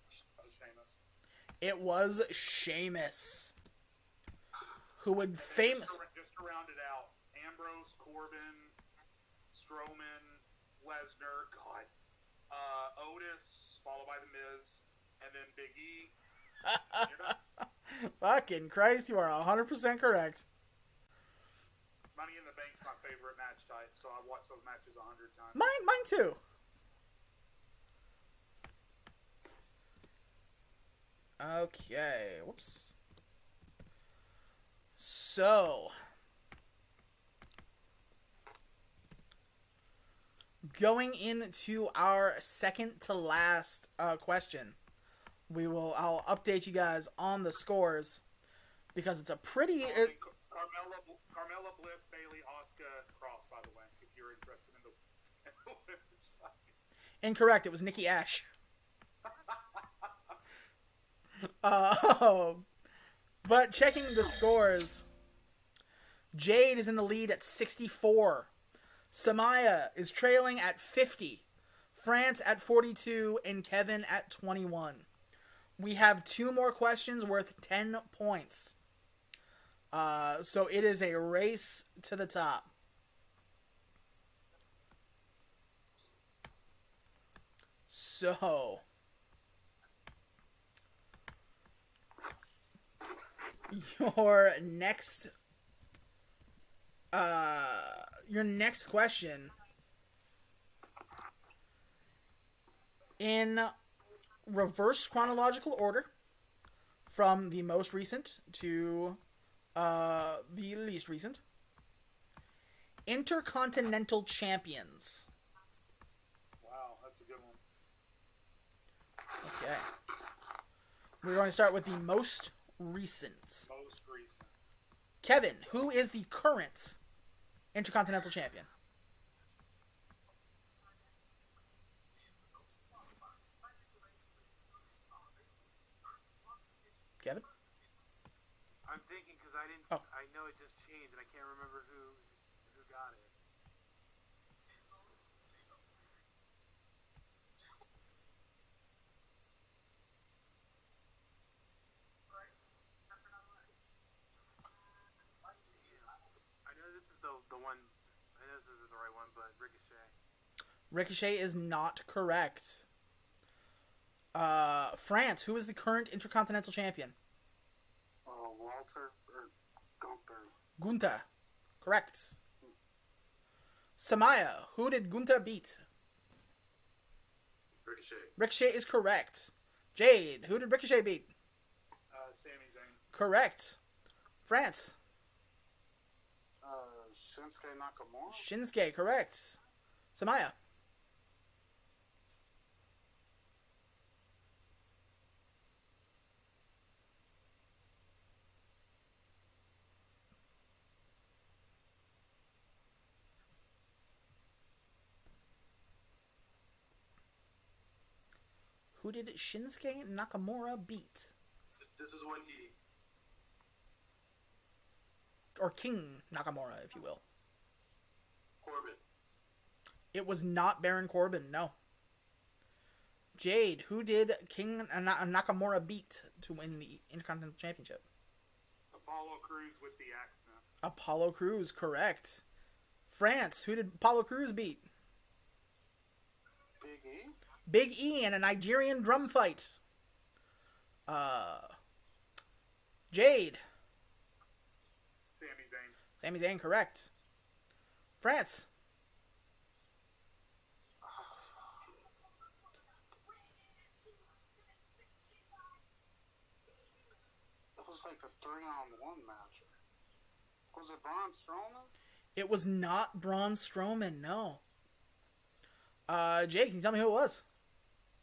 Sheamus. It was Sheamus. Who would famous... Just to round it out, Ambrose, Corbin, Strowman, Lesnar, God, Otis, followed by The Miz, and then Big E. Fucking Christ, you are 100% correct. Money in the Bank's my favorite match type, so I've watched those matches 100 times. Mine too. Okay, whoops. So, going into our second to last question, I'll update you guys on the scores because it's a pretty. Carmella Bliss, Bailey, Asuka, Cross. By the way, if you're interested in the women's side. Incorrect. It was Nikki Ash. But checking the scores, Jade is in the lead at 64. Samaya is trailing at 50. France at 42 and Kevin at 21. We have 2 more questions worth 10 points. So it is a race to the top. So your next question, in reverse chronological order from the most recent to the least recent. Intercontinental Champions. Wow, that's a good one. Okay. We're going to start with the most recent. Most recent. Kevin, who is the current Intercontinental Champion? Kevin? I'm thinking because I didn't. Oh. I know it just changed, and I can't remember who got it. I know this is the one. I know this isn't the right one, but Ricochet. Ricochet is not correct. France, who is the current Intercontinental Champion? Walter or Gunther? Gunther. Correct. Samaya, who did Gunther beat? Ricochet. Ricochet is correct. Jade, who did Ricochet beat? Sami Zayn. Correct. France. Shinsuke Nakamura? Shinsuke, correct. Samaya. Who did Shinsuke Nakamura beat? This is when he. Or King Nakamura, if you will. Corbin. It was not Baron Corbin, no. Jade, who did King Nakamura beat to win the Intercontinental Championship? Apollo Crews with the accent. Apollo Crews, correct. France, who did Apollo Crews beat? Big E? Big E in a Nigerian drum fight. Jade. Sami Zayn. Sami Zayn, correct. France. That was like a 3-on-1 match. Was it Braun Strowman? It was not Braun Strowman, no. Jade, can you tell me who it was?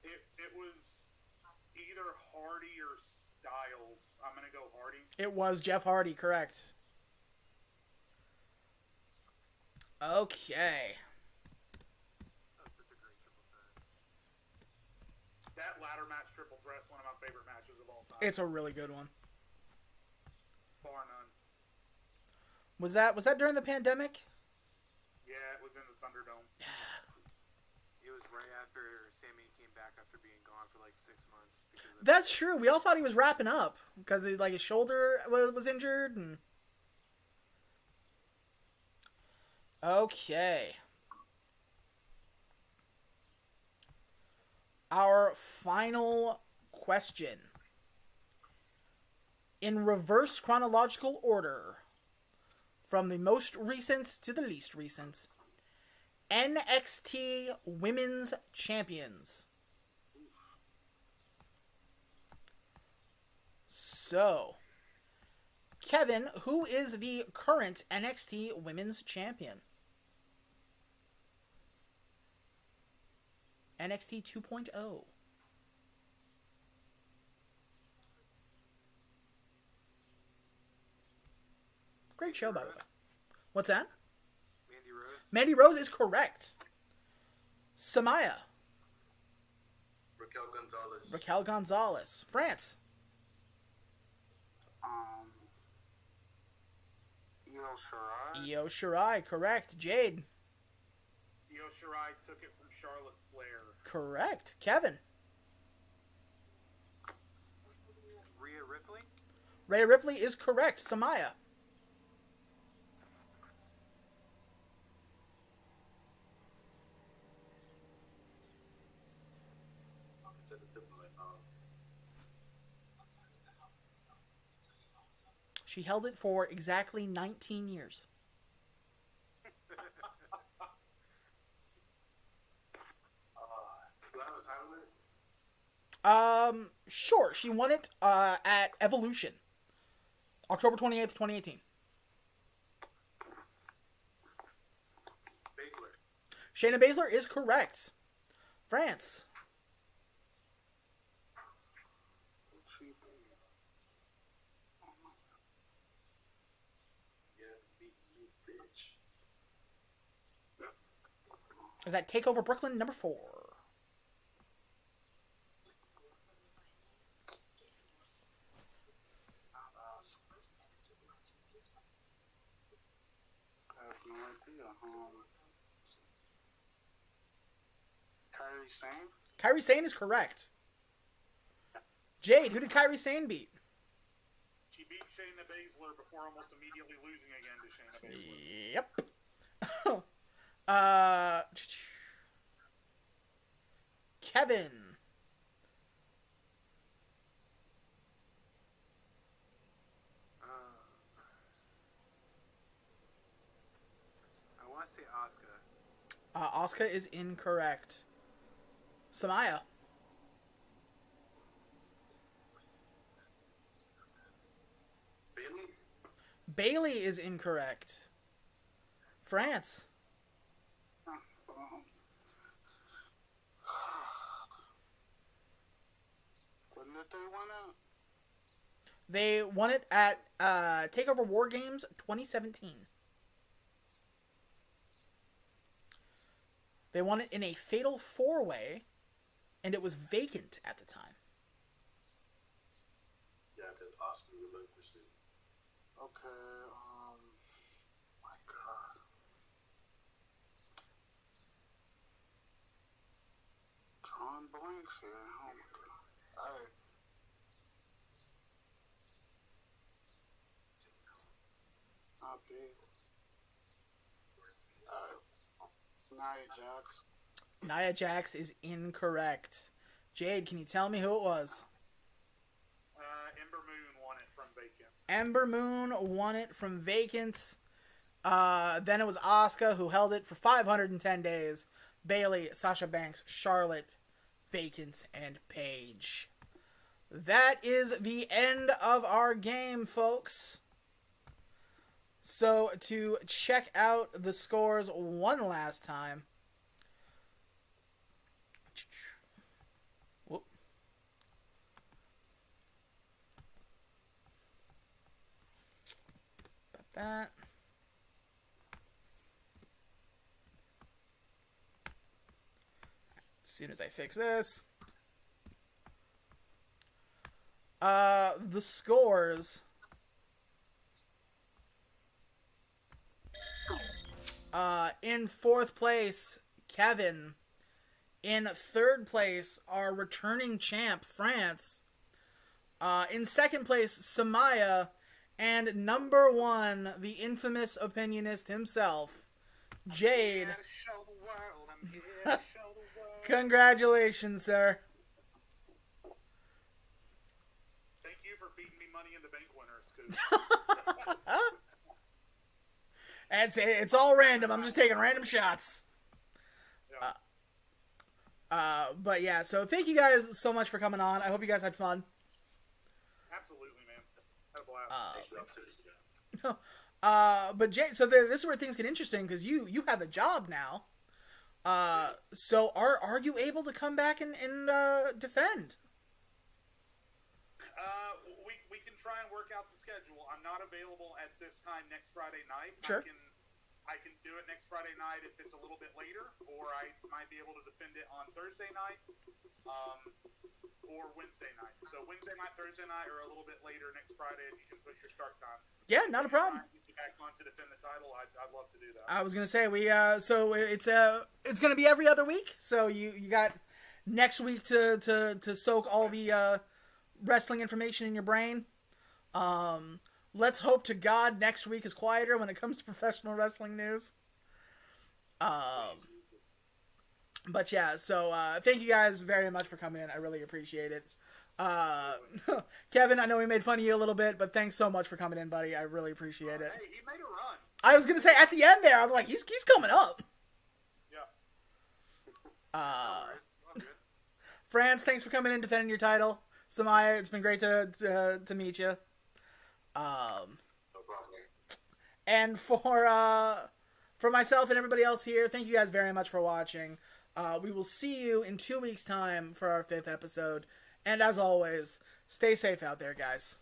It was either Hardy or Styles. I'm gonna go Hardy. It was Jeff Hardy, correct. Okay. That was such a great triple threat. that ladder match triple threat's one of my favorite matches of all time. It's a really good one. Bar none. Was that during the pandemic? Yeah, it was in the Thunderdome. It was right after Sami came back after being gone for like 6 months. That's true. We all thought he was wrapping up because like his shoulder was injured. And okay, our final question in reverse chronological order, from the most recent to the least recent. NXT Women's Champions. So, Kevin, who is the current NXT Women's Champion? NXT 2.0. Great show, by the way. What's that? Mandy Rose. Mandy Rose is correct. Samaya. Raquel Gonzalez. Raquel Gonzalez. France. Io Shirai. Io Shirai, correct. Jade. Io Shirai took it from Charlotte Flair. Correct. Kevin. Rhea Ripley. Rhea Ripley is correct. Samaya. It's at the tip of my tongue. She held it for exactly 19 years. Do I have a time limit? Sure. She won it at Evolution. October 28th, 2018. Baszler. Shayna Baszler is correct. France. Yeah, beat me, bitch. Is that Takeover Brooklyn number 4? I have no idea. Kairi Sane? Kairi Sane is correct. Jade, who did Kairi Sane beat? She beat Shayna Baszler before almost immediately losing again to Shayna Baszler. Yep. Kevin. I want to say Asuka. Asuka is incorrect. Samaya. Bailey? Bailey is incorrect. France. When did they win it? They won it at TakeOver War Games 2017. They won it in a fatal 4-way, and it was vacant at the time. Yeah, because Oscar relinquished it. Okay, my God. Drawing blanks here. Oh my God. Alright. Not big. Nia Jax. Nia Jax is incorrect. Jade, can you tell me who it was? Ember Moon won it from Vacant. Ember Moon won it from vacant. Then it was Asuka who held it for 510 days. Bailey, Sasha Banks, Charlotte, Vacant, and Paige. That is the end of our game, folks. So, to check out the scores one last time. Whoop. About that. As soon as I fix this. The scores. In fourth place, Kevin. In third place, our returning champ, France. In second place, Samaya. And number one, the infamous opinionist himself, Jade. Congratulations, sir. Thank you for feeding me Money in the Bank winners. It's all random. I'm just taking random shots. Yeah. But yeah, so thank you guys so much for coming on. I hope you guys had fun. Absolutely, man. Had a blast. But Jay, so this is where things get interesting because you have a job now. So are you able to come back and defend? We can try and work out the schedule. I'm not available at this time next Friday night. Sure. I can do it next Friday night if it's a little bit later, or I might be able to defend it on Thursday night, or Wednesday night. So Wednesday night, Thursday night, or a little bit later next Friday if you can push your start time. Yeah, not a problem. If you back on to defend the title, I'd love to do that. I was gonna say so it's gonna be every other week. So you got next week to soak all the wrestling information in your brain. Let's hope to God next week is quieter when it comes to professional wrestling news. But yeah, so thank you guys very much for coming in. I really appreciate it. Kevin, I know we made fun of you a little bit, but thanks so much for coming in, buddy. I really appreciate it. Hey, he made a run. I was gonna say at the end there, I'm like, he's coming up. Yeah. France, thanks for coming in defending your title. Samaya, it's been great to meet you. No problem. And for myself and everybody else here, thank you guys very much for watching. We will see you in 2 weeks' time for our 5th episode. And as always, stay safe out there, guys.